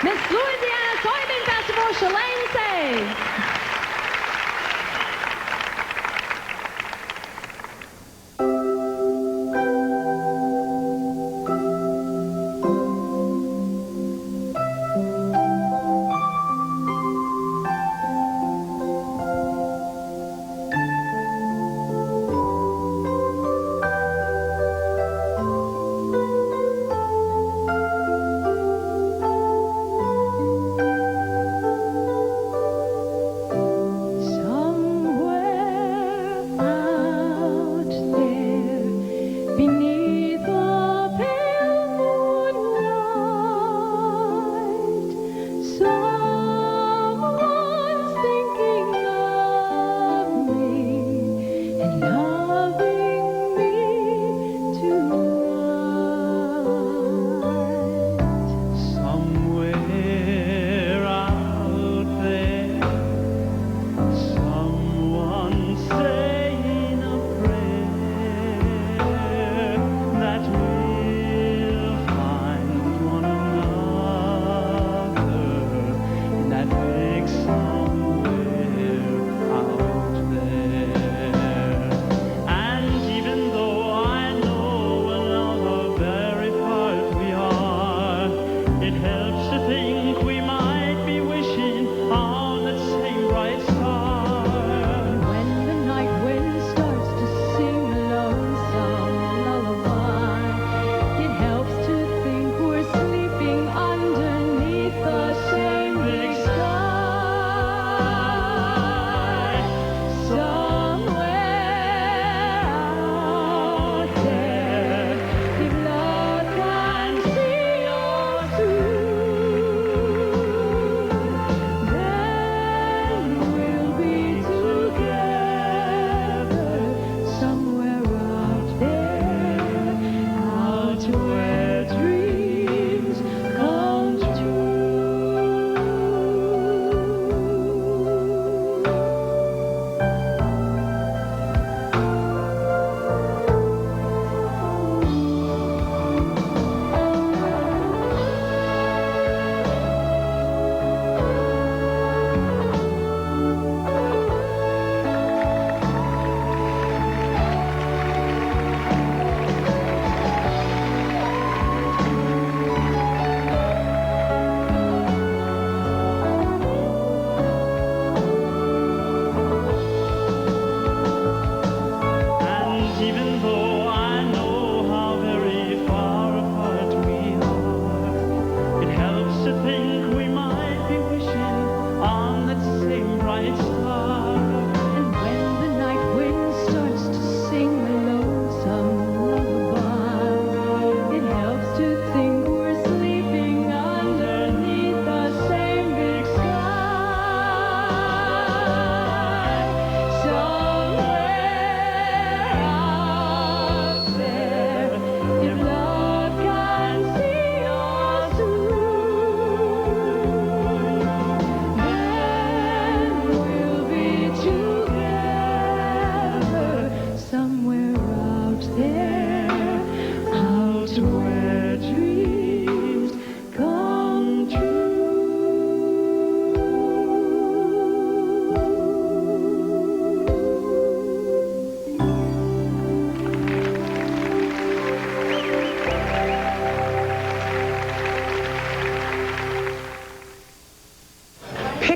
Miss Louisiana Soybean Festival, Shalane Says.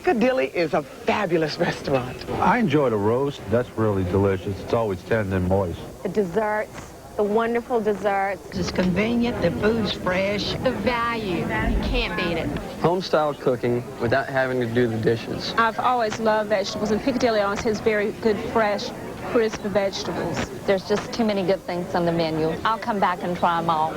Piccadilly is a fabulous restaurant. I enjoy the roast. That's really delicious. It's always tender and moist. The desserts, the wonderful desserts. It's convenient, the food's fresh. The value, you can't beat it. Home-style cooking without having to do the dishes. I've always loved vegetables, and Piccadilly always has very good, fresh, crisp vegetables. There's just too many good things on the menu. I'll come back and try them all.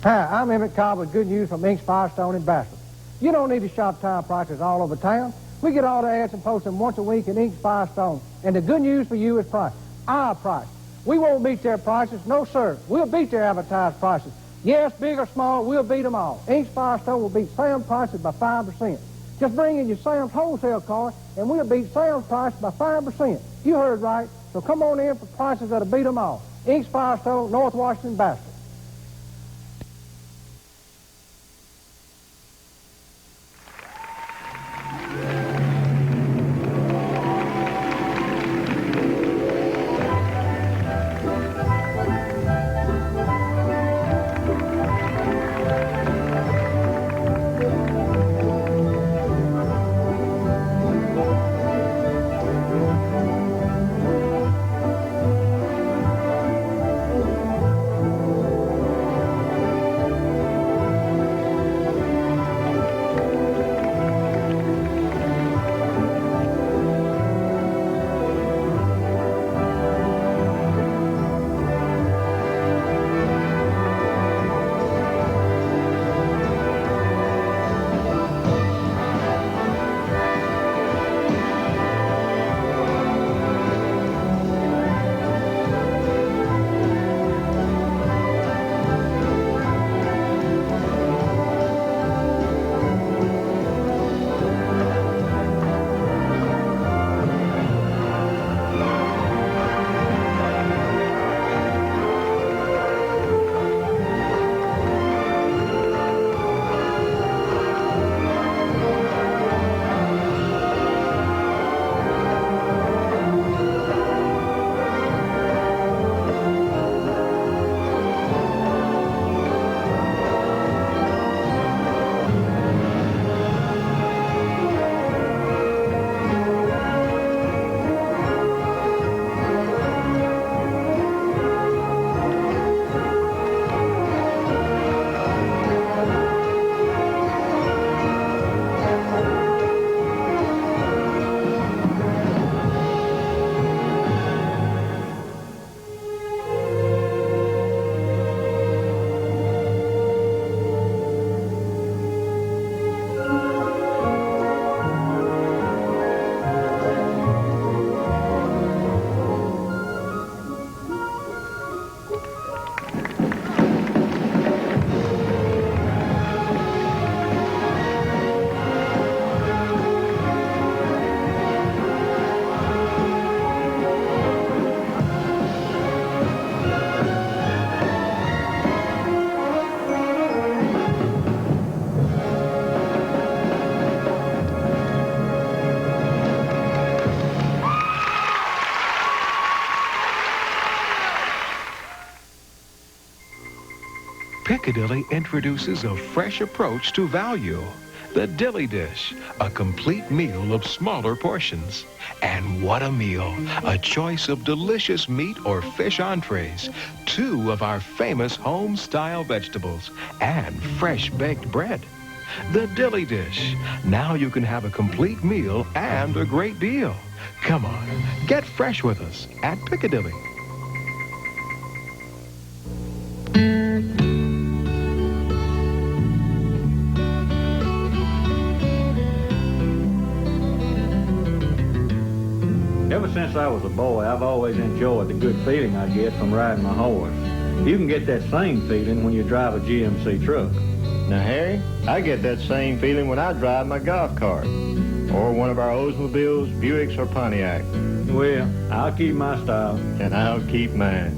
Hi, I'm Emmett Cobb with good news from Inks Firestone in Bastrop. You don't need to shop tire prices all over town. We get all the ads and post them once a week in Inks Firestone. And the good news for you is price. Our price. We won't beat their prices. No, sir. We'll beat their advertised prices. Yes, big or small, we'll beat them all. Inks Firestone will beat Sam's prices by 5%. Just bring in your Sam's wholesale card, and we'll beat Sam's price by 5%. You heard right. So come on in for prices that'll beat them all. Inks Firestone, North Washington, Bastrop. Piccadilly introduces a fresh approach to value. The Dilly Dish, a complete meal of smaller portions. And what a meal! A choice of delicious meat or fish entrees, 2 of our famous home-style vegetables, and fresh baked bread. The Dilly Dish. Now you can have a complete meal and a great deal. Come on, get fresh with us at Piccadilly. Ever since I was a boy, I've always enjoyed the good feeling I get from riding my horse. You can get that same feeling when you drive a GMC truck. Now, Harry, I get that same feeling when I drive my golf cart, or one of our Oldsmobiles, Buicks, or Pontiac. Well, I'll keep my style. And I'll keep mine.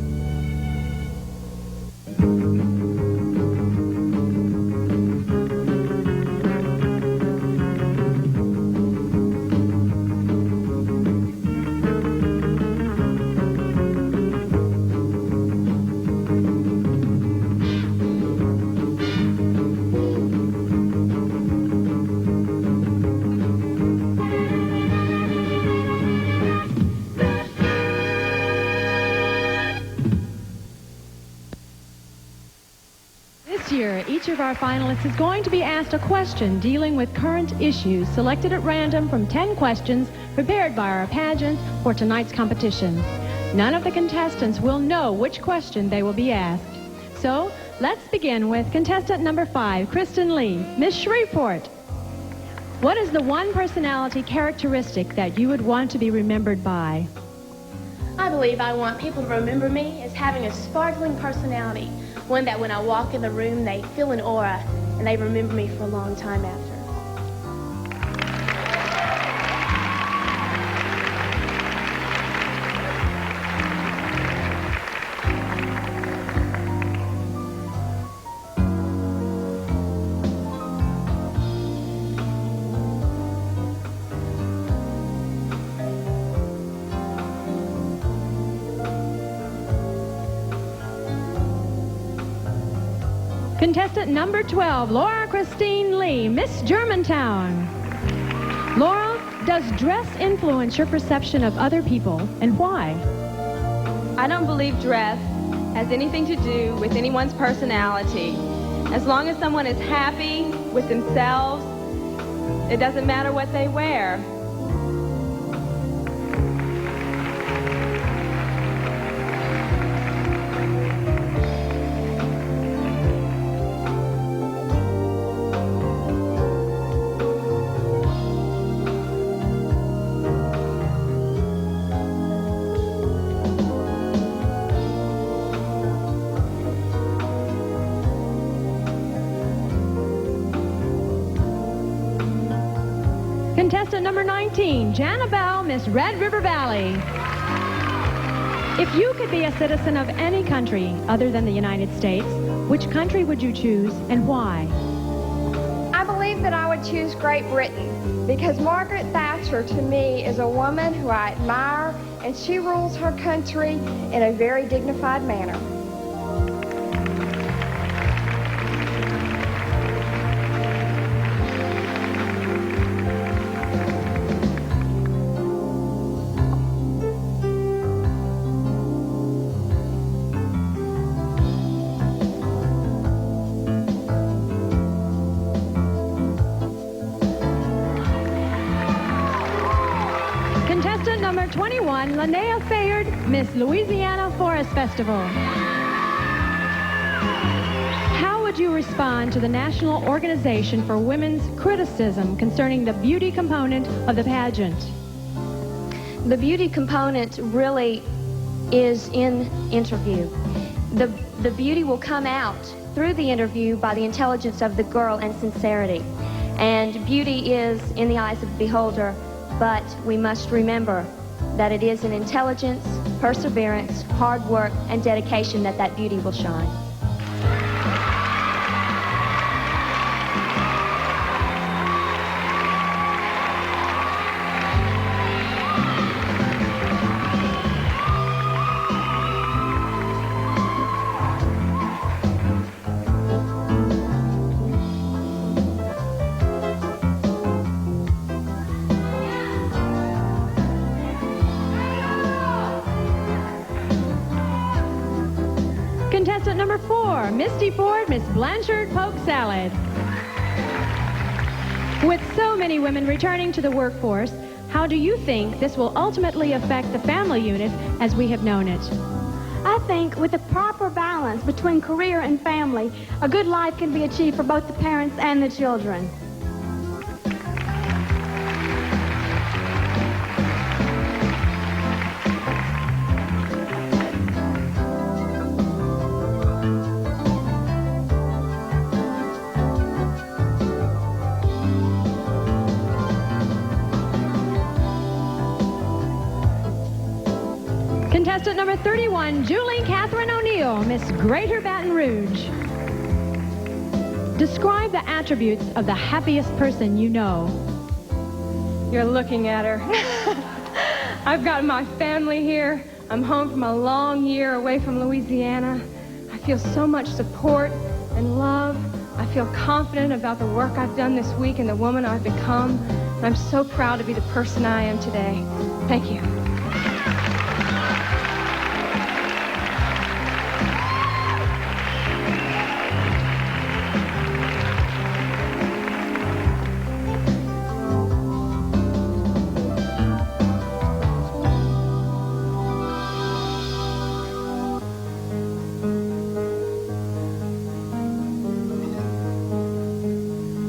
our finalists is going to be asked a question dealing with current issues selected at random from 10 questions prepared by our pageant for tonight's competition. None of the contestants will know which question they will be asked. So, let's begin with contestant number 5, Kristen Lee. Miss Shreveport, what is the one personality characteristic that you would want to be remembered by? I believe I want people to remember me as having a sparkling personality, one that when I walk in the room, they feel an aura, and they remember me for a long time after. Contestant number 12, Laura Christine Lee, Miss Germantown. Laura, does dress influence your perception of other people, and why? I don't believe dress has anything to do with anyone's personality. As long as someone is happy with themselves, it doesn't matter what they wear. Contestant number 19, Jana Bell, Miss Red River Valley. If you could be a citizen of any country other than the United States, which country would you choose and why? I believe that I would choose Great Britain because Margaret Thatcher to me is a woman who I admire, and she rules her country in a very dignified manner. Contestant number 21, Linnea Fayard, Miss Louisiana Forest Festival. How would you respond to the National Organization for Women's criticism concerning the beauty component of the pageant? The beauty component really is in interview. The beauty will come out through the interview by the intelligence of the girl and sincerity. And beauty is in the eyes of the beholder, but we must remember that it is in intelligence, perseverance, hard work, and dedication that that beauty will shine. Contestant number 4, Misty Ford, Miss Blanchard Polk Salad. With so many women returning to the workforce, how do you think this will ultimately affect the family unit as we have known it? I think with a proper balance between career and family, a good life can be achieved for both the parents and the children. Contestant number 31, Julie Catherine O'Neill, Miss Greater Baton Rouge. Describe the attributes of the happiest person you know. You're looking at her. I've got my family here. I'm home from a long year away from Louisiana. I feel so much support and love. I feel confident about the work I've done this week and the woman I've become. And I'm so proud to be the person I am today. Thank you.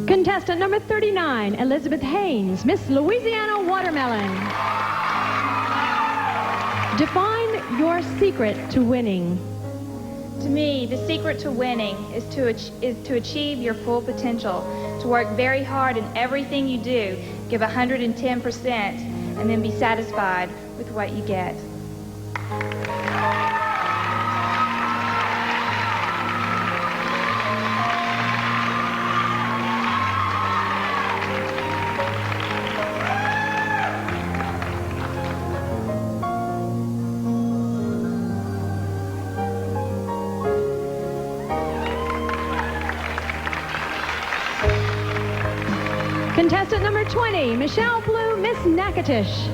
Contestant number 39, Elizabeth Haynes, Miss Louisiana Watermelon. Define your secret to winning. To me, the secret to winning is to achieve your full potential, to work very hard in everything you do, give 110%, and then be satisfied with what you get. Contestant number 20, Michelle Blue, Miss Natchitoches.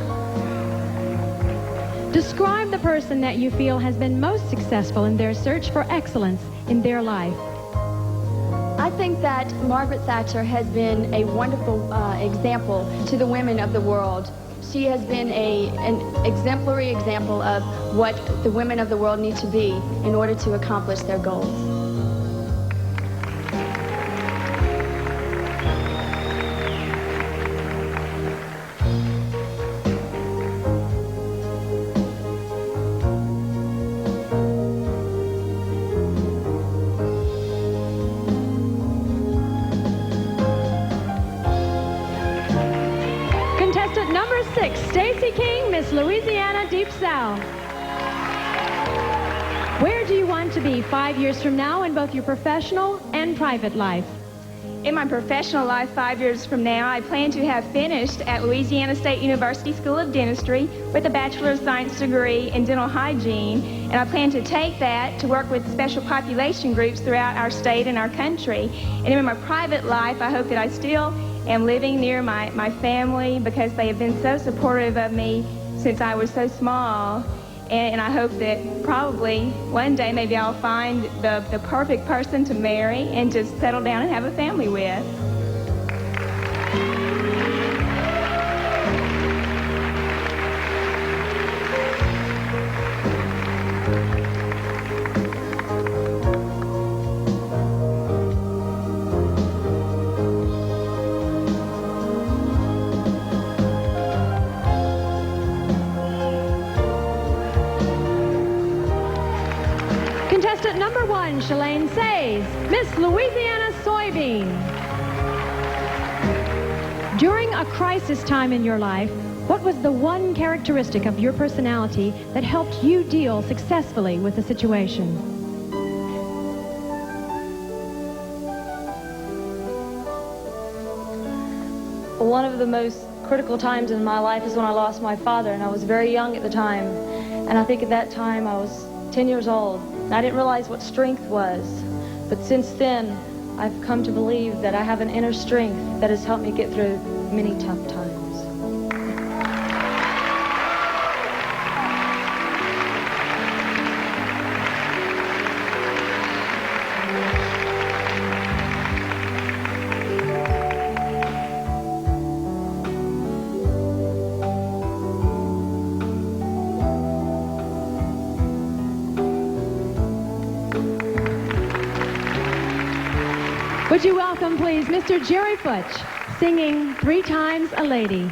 Describe the person that you feel has been most successful in their search for excellence in their life. I think that Margaret Thatcher has been a wonderful example to the women of the world. She has been an exemplary example of what the women of the world need to be in order to accomplish their goals. Contestant number 6, Stacy King, Miss Louisiana Deep South. Where do you want to be 5 years from now in both your professional and private life? In my professional life 5 years from now, I plan to have finished at Louisiana State University School of Dentistry with a Bachelor of Science degree in dental hygiene, and I plan to take that to work with special population groups throughout our state and our country. And in my private life, I hope that I still am living near my family, because they have been so supportive of me since I was so small. And I hope that probably one day maybe I'll find the perfect person to marry and just settle down and have a family with. Contestant number 1, Shalane Says, Miss Louisiana Soybean. During a crisis time in your life, what was the one characteristic of your personality that helped you deal successfully with the situation? One of the most critical times in my life is when I lost my father, and I was very young at the time. And I think at that time I was 10 years old. And I didn't realize what strength was. But since then, I've come to believe that I have an inner strength that has helped me get through many tough times. Would you welcome, please, Mr. Jerry Futch, singing 3 Times a Lady.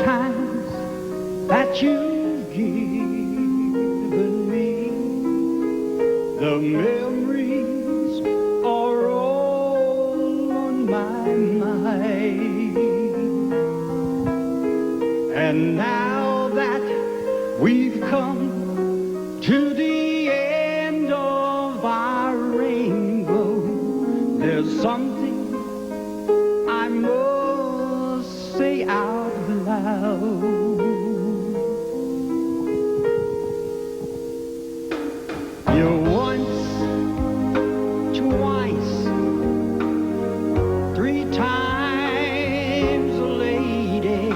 Times that you've given me, the memories are all on my mind. And now that we've come to the end of our rainbow, there's something I must say out loud. You're once, twice, 3 times a lady.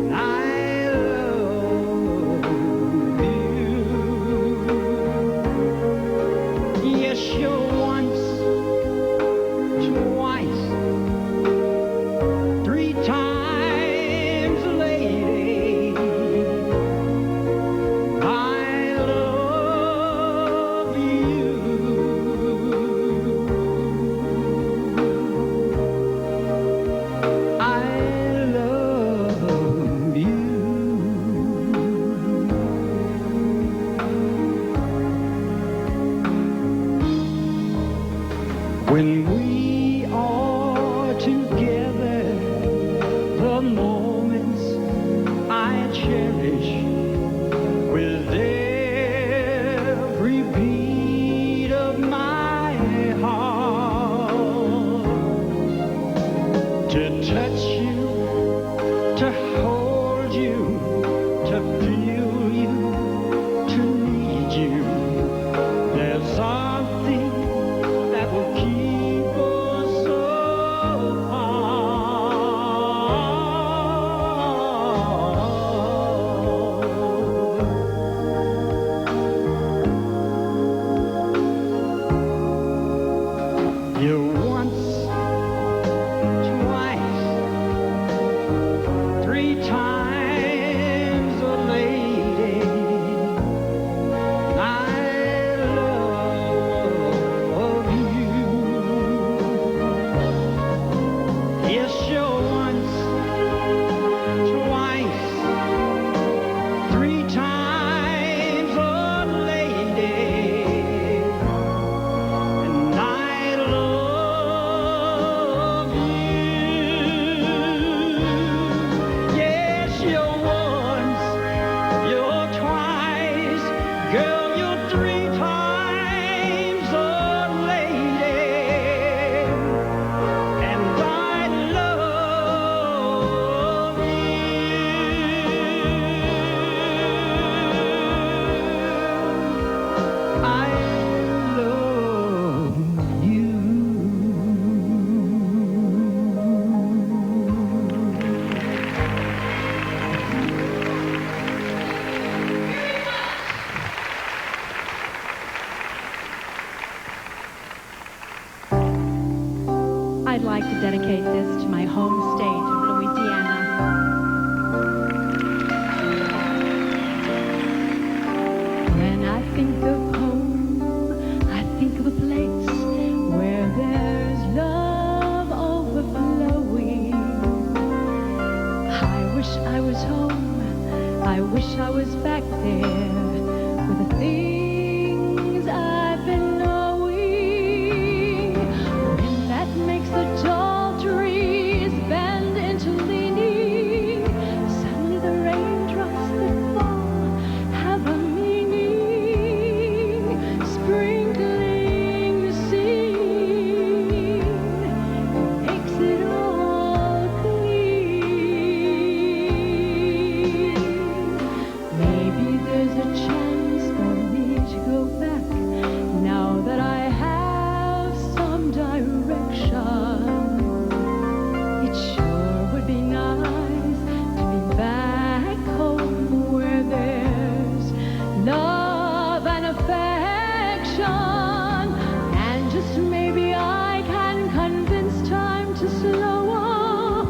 And I love you. Yes, you're once, twice, together the moments I cherish with every beat of my heart. To touch you, to hold you, to feel you, to need you. There's something that will keep us apart. You once, twice, three times a lady. I love you. Yes, you're once, twice, three times a lady. And I love you. Yes, you're once, you're twice, girl, you're three times a lady. And I love you. I love you. I'd like to dedicate this to my home state of Louisiana. When I think of home, I think of a place where there's love overflowing. I wish I was home. I wish I was back there with the things I've been knowing. Wind that makes the tall trees bend into leaning. Suddenly the raindrops that fall have a meaning, sprinkling the scene. It makes it all clean. Maybe there's a chance for me to go back now that I have some direction. It sure would be nice to be back home where there's love and affection. And just maybe I can convince time to slow up,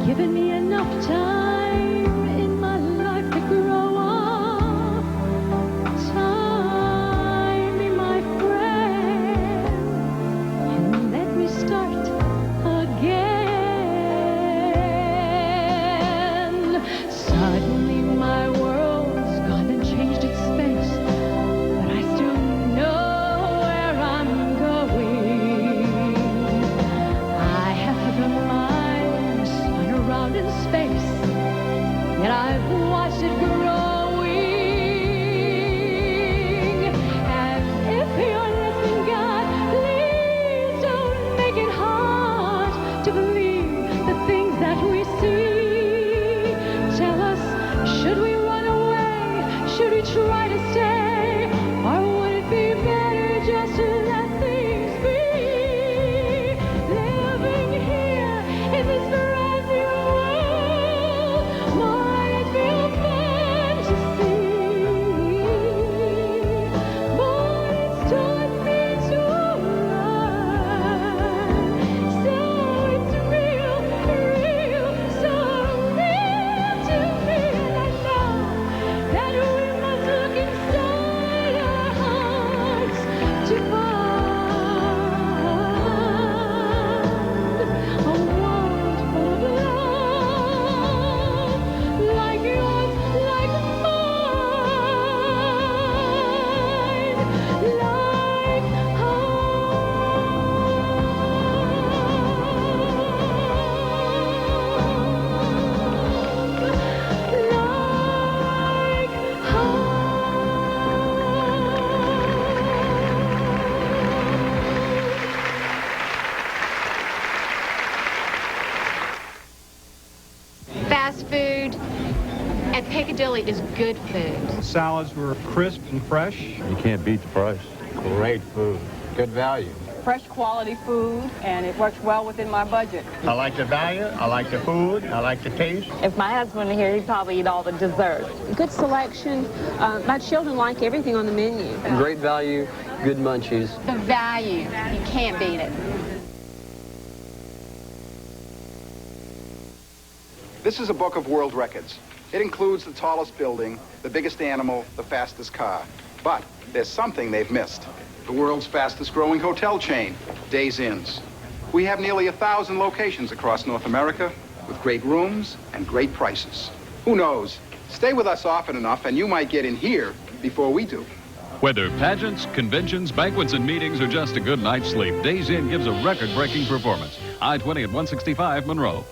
giving me enough time in my life to grow up. Time, be my friend, and let me start again. Suddenly my world's gone and changed its space, but I still know where I'm going. I have the mind spun around in space, yet I've watched it growing. As if you're listening, God, please don't make it hard to believe the things that we see. Tell us, should we run away? Should we try to stay? Or would it be better just to let things be? Living here in this brand new world might feel fantasy, but it's taught me to learn. So it's real, so real to me. And I know that we must look inside. fast food, and Piccadilly is good food. Salads were crisp and fresh. You can't beat the price. Great food. Good value. Fresh quality food, and it works well within my budget. I like the value, I like the food, I like the taste. If my husband were here, he'd probably eat all the desserts. Good selection. My children like everything on the menu. Great value, good munchies. The value, you can't beat it. This is a book of world records. It includes the tallest building, the biggest animal, the fastest car. But there's something they've missed. The world's fastest growing hotel chain, Days Inns. We have nearly 1,000 locations across North America with great rooms and great prices. Who knows? Stay with us often enough and you might get in here before we do. Whether pageants, conventions, banquets, and meetings, or just a good night's sleep, Days Inn gives a record-breaking performance. I-20 at 165 Monroe.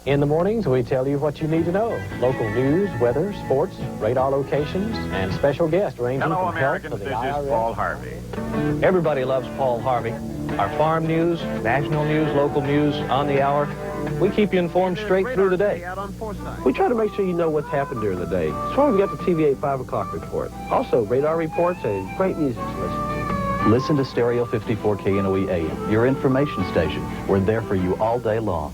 In the mornings, we tell you what you need to know. Local news, weather, sports, radar locations, and special guests ranging Hello, from Americans. health to the This IRS. is Paul Harvey. Everybody loves Paul Harvey. Our farm news, national news, local news, on the hour. We keep you informed straight through the day. We try to make sure you know what's happened during the day. That's why we've got the TVA 5 o'clock report. Also, radar reports and great music to listen to. Listen to Stereo 54 KNOE AM, your information station. We're there for you all day long.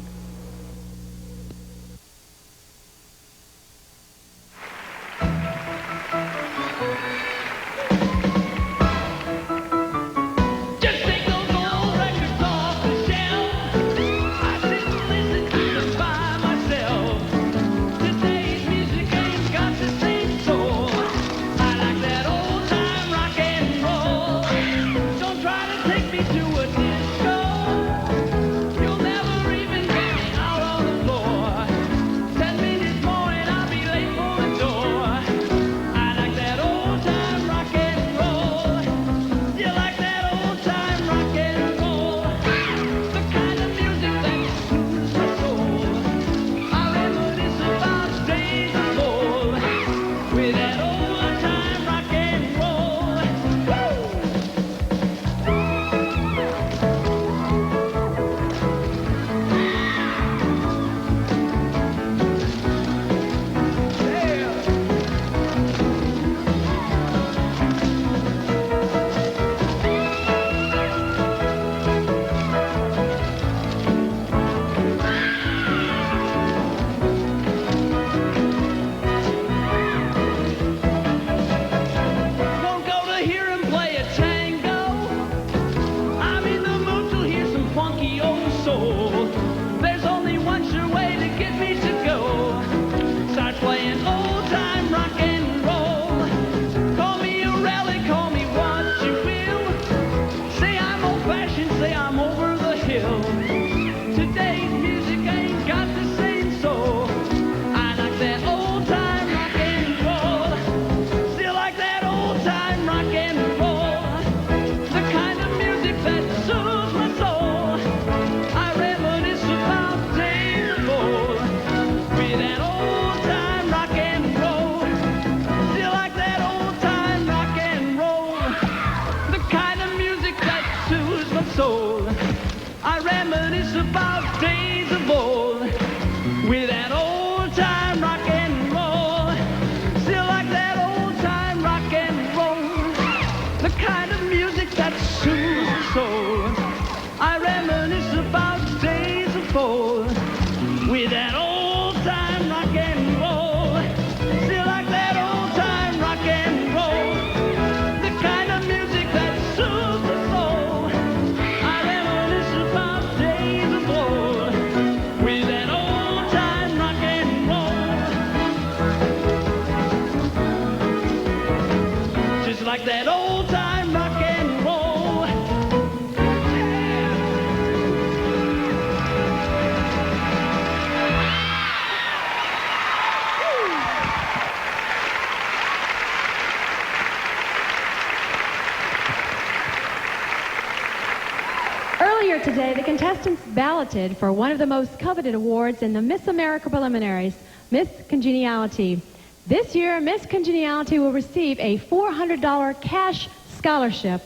Earlier today, the contestants balloted for one of the most coveted awards in the Miss America preliminaries, Miss Congeniality. This year, Miss Congeniality will receive a $400 cash scholarship.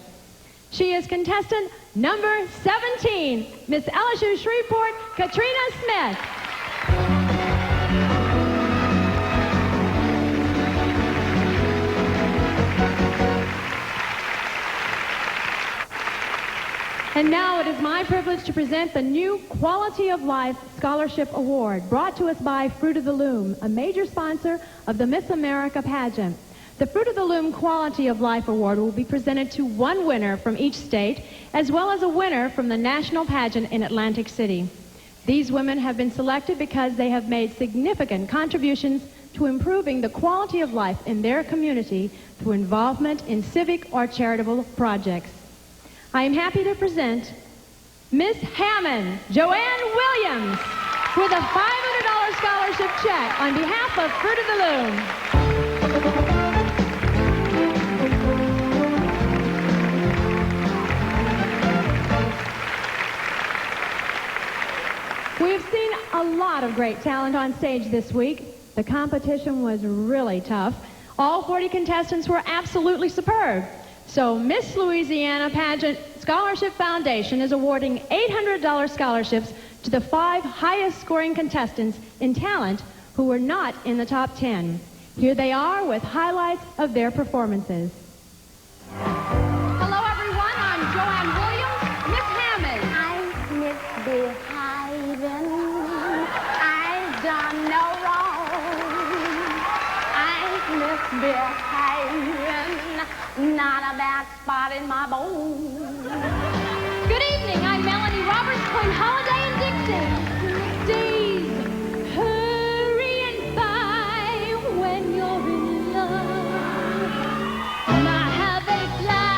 She is contestant number 17, Miss LSU Shreveport, Katrina Smith. And now it is my privilege to present the new Quality of Life Scholarship Award, brought to us by Fruit of the Loom, a major sponsor of the Miss America pageant. The Fruit of the Loom Quality of Life Award will be presented to one winner from each state, as well as a winner from the national pageant in Atlantic City. These women have been selected because they have made significant contributions to improving the quality of life in their community through involvement in civic or charitable projects. I am happy to present Miss Hammond Joanne Williams with a $500 scholarship check on behalf of Fruit of the Loom. We've seen a lot of great talent on stage this week. The competition was really tough. All 40 contestants were absolutely superb. So Miss Louisiana Pageant Scholarship Foundation is awarding $800 scholarships to the 5 highest scoring contestants in talent who were not in the top 10. Here they are with highlights of their performances. Hello everyone, I'm Joanne Williams, Miss Hammond. I misbehaving. I've done no wrong. I'm misbehaving. Not a bad spot in my bone. Good evening, I'm Melanie Roberts, playing Holiday in Dixie. Days hurrying by when you're in love. My how they fly.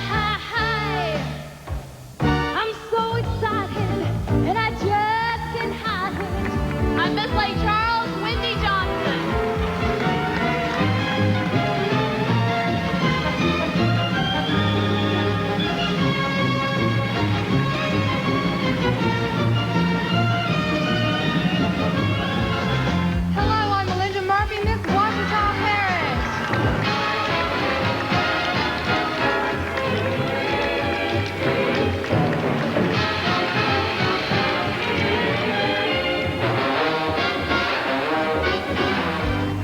I'm so excited and I just can't hide it. I'm Miss Lake Charles, Wendy Johnson. Hello, I'm Melinda Murphy, Miss Washington Paris.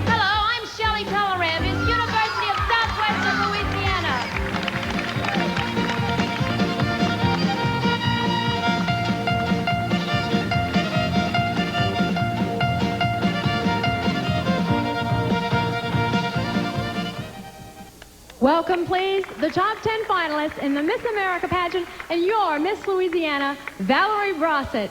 Hello, I'm Shelley Pellerin, Miss University of Southwestern Louisiana. Welcome, please, the top 10 finalists in the Miss America pageant and your Miss Louisiana, Valerie Brossett.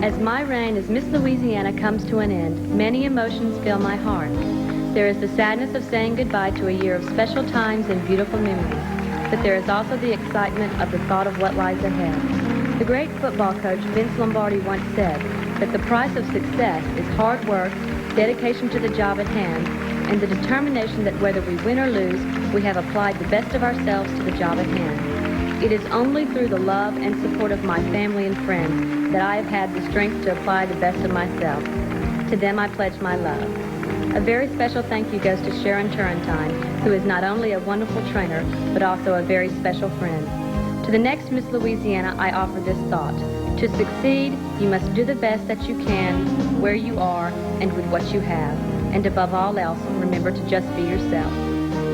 As my reign as Miss Louisiana comes to an end, many emotions fill my heart. There is the sadness of saying goodbye to a year of special times and beautiful memories, but there is also the excitement of the thought of what lies ahead. The great football coach Vince Lombardi once said that the price of success is hard work, dedication to the job at hand, and the determination that whether we win or lose, we have applied the best of ourselves to the job at hand. It is only through the love and support of my family and friends that I have had the strength to apply the best of myself. To them I pledge my love. A very special thank you goes to Sharon Turrentine, who is not only a wonderful trainer, but also a very special friend. To the next Miss Louisiana, I offer this thought. To succeed, you must do the best that you can, where you are, and with what you have. And above all else, remember to just be yourself.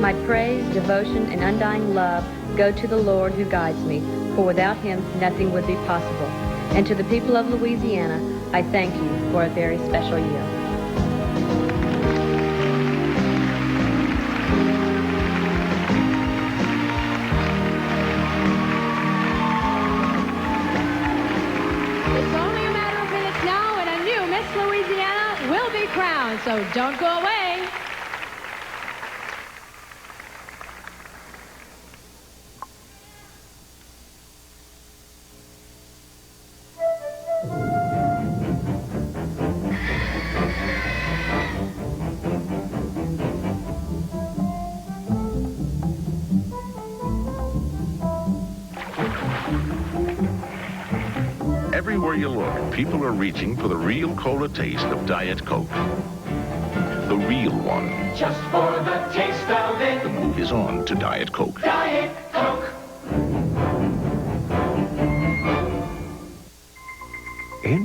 My praise, devotion, and undying love go to the Lord who guides me, for without him, nothing would be possible. And to the people of Louisiana, I thank you for a very special year. It's only a matter of minutes now, and a new Miss Louisiana will be crowned, so don't go away. Everywhere you look, people are reaching for the real cola taste of Diet Coke. The real one. Just for the taste of it. The move is on to Diet Coke. Diet Coke. In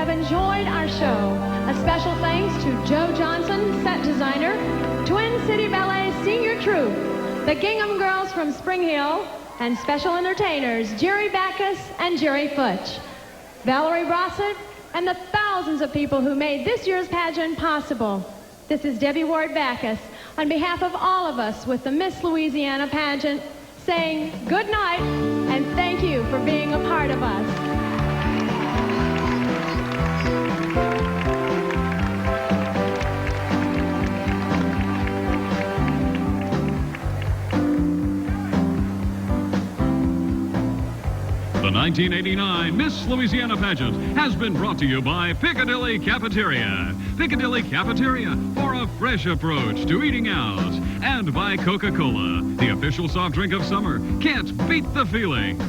have enjoyed our show. A special thanks to Joe Johnson, set designer, Twin City Ballet Senior Troupe, the Gingham Girls from Spring Hill, and special entertainers Jerry Backus and Jerry Futch, Valerie Brossett, and the thousands of people who made this year's pageant possible. This is Debbie Ward Backus, on behalf of all of us with the Miss Louisiana pageant, saying good night and thank you for being a part of us. The 1989 Miss Louisiana pageant has been brought to you by Piccadilly Cafeteria. Piccadilly Cafeteria for a fresh approach to eating out. And by Coca-Cola, the official soft drink of summer. Can't beat the feeling.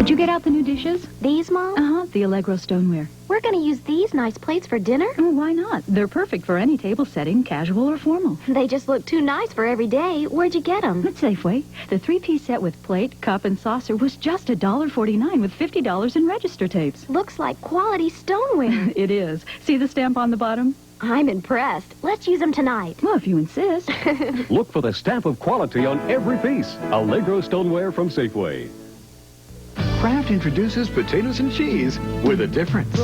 Did you get out the new dishes? These, Mom? Uh-huh, the Allegro stoneware. We're going to use these nice plates for dinner? Oh, why not? They're perfect for any table setting, casual or formal. They just look too nice for every day. Where'd you get them? At Safeway. The three-piece set with plate, cup, and saucer was just $1.49 with $50 in register tapes. Looks like quality stoneware. It is. See the stamp on the bottom? I'm impressed. Let's use them tonight. Well, if you insist. Look for the stamp of quality on every piece. Allegro stoneware from Safeway. Kraft introduces potatoes and cheese with a difference.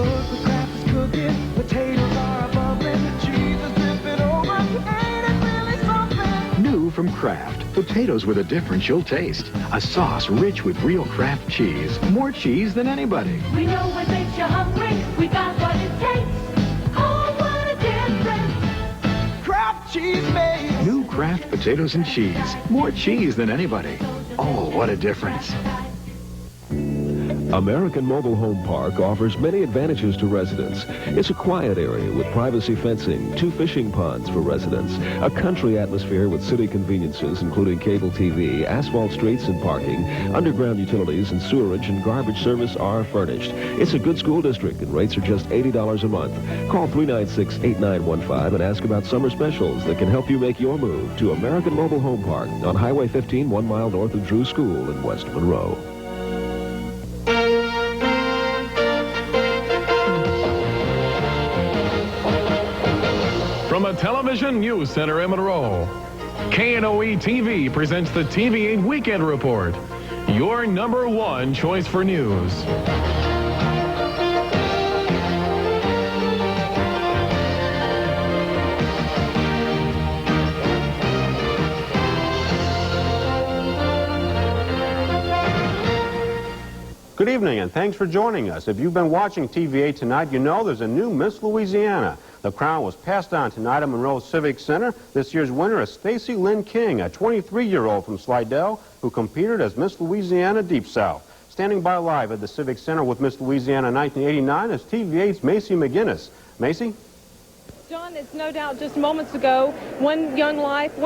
New from Kraft. Potatoes with a difference you'll taste. A sauce rich with real Kraft cheese. More cheese than anybody. We know what makes you hungry. We got what it takes. Oh, what a difference. Kraft cheese made. New Kraft potatoes and cheese. More cheese than anybody. Oh, what a difference. American Mobile Home Park offers many advantages to residents. It's a quiet area with privacy fencing, 2 fishing ponds for residents, a country atmosphere with city conveniences including cable TV, asphalt streets and parking, underground utilities and sewerage and garbage service are furnished. It's a good school district and rates are just $80 a month. Call 396-8915 and ask about summer specials that can help you make your move to American Mobile Home Park on Highway 15, 1 mile north of Drew School in West Monroe. From a television news center in Monroe, KNOE TV presents the TV8 Weekend Report, your #1 choice for news. Good evening, and thanks for joining us. If you've been watching TV8 tonight, you know there's a new Miss Louisiana. The crown was passed on tonight at Monroe Civic Center. This year's winner is Stacy Lynn King, a 23-year-old from Slidell who competed as Miss Louisiana Deep South. Standing by live at the Civic Center with Miss Louisiana 1989 is TV8's Macy McGinnis. Macy? John, it's no doubt just moments ago, one young life,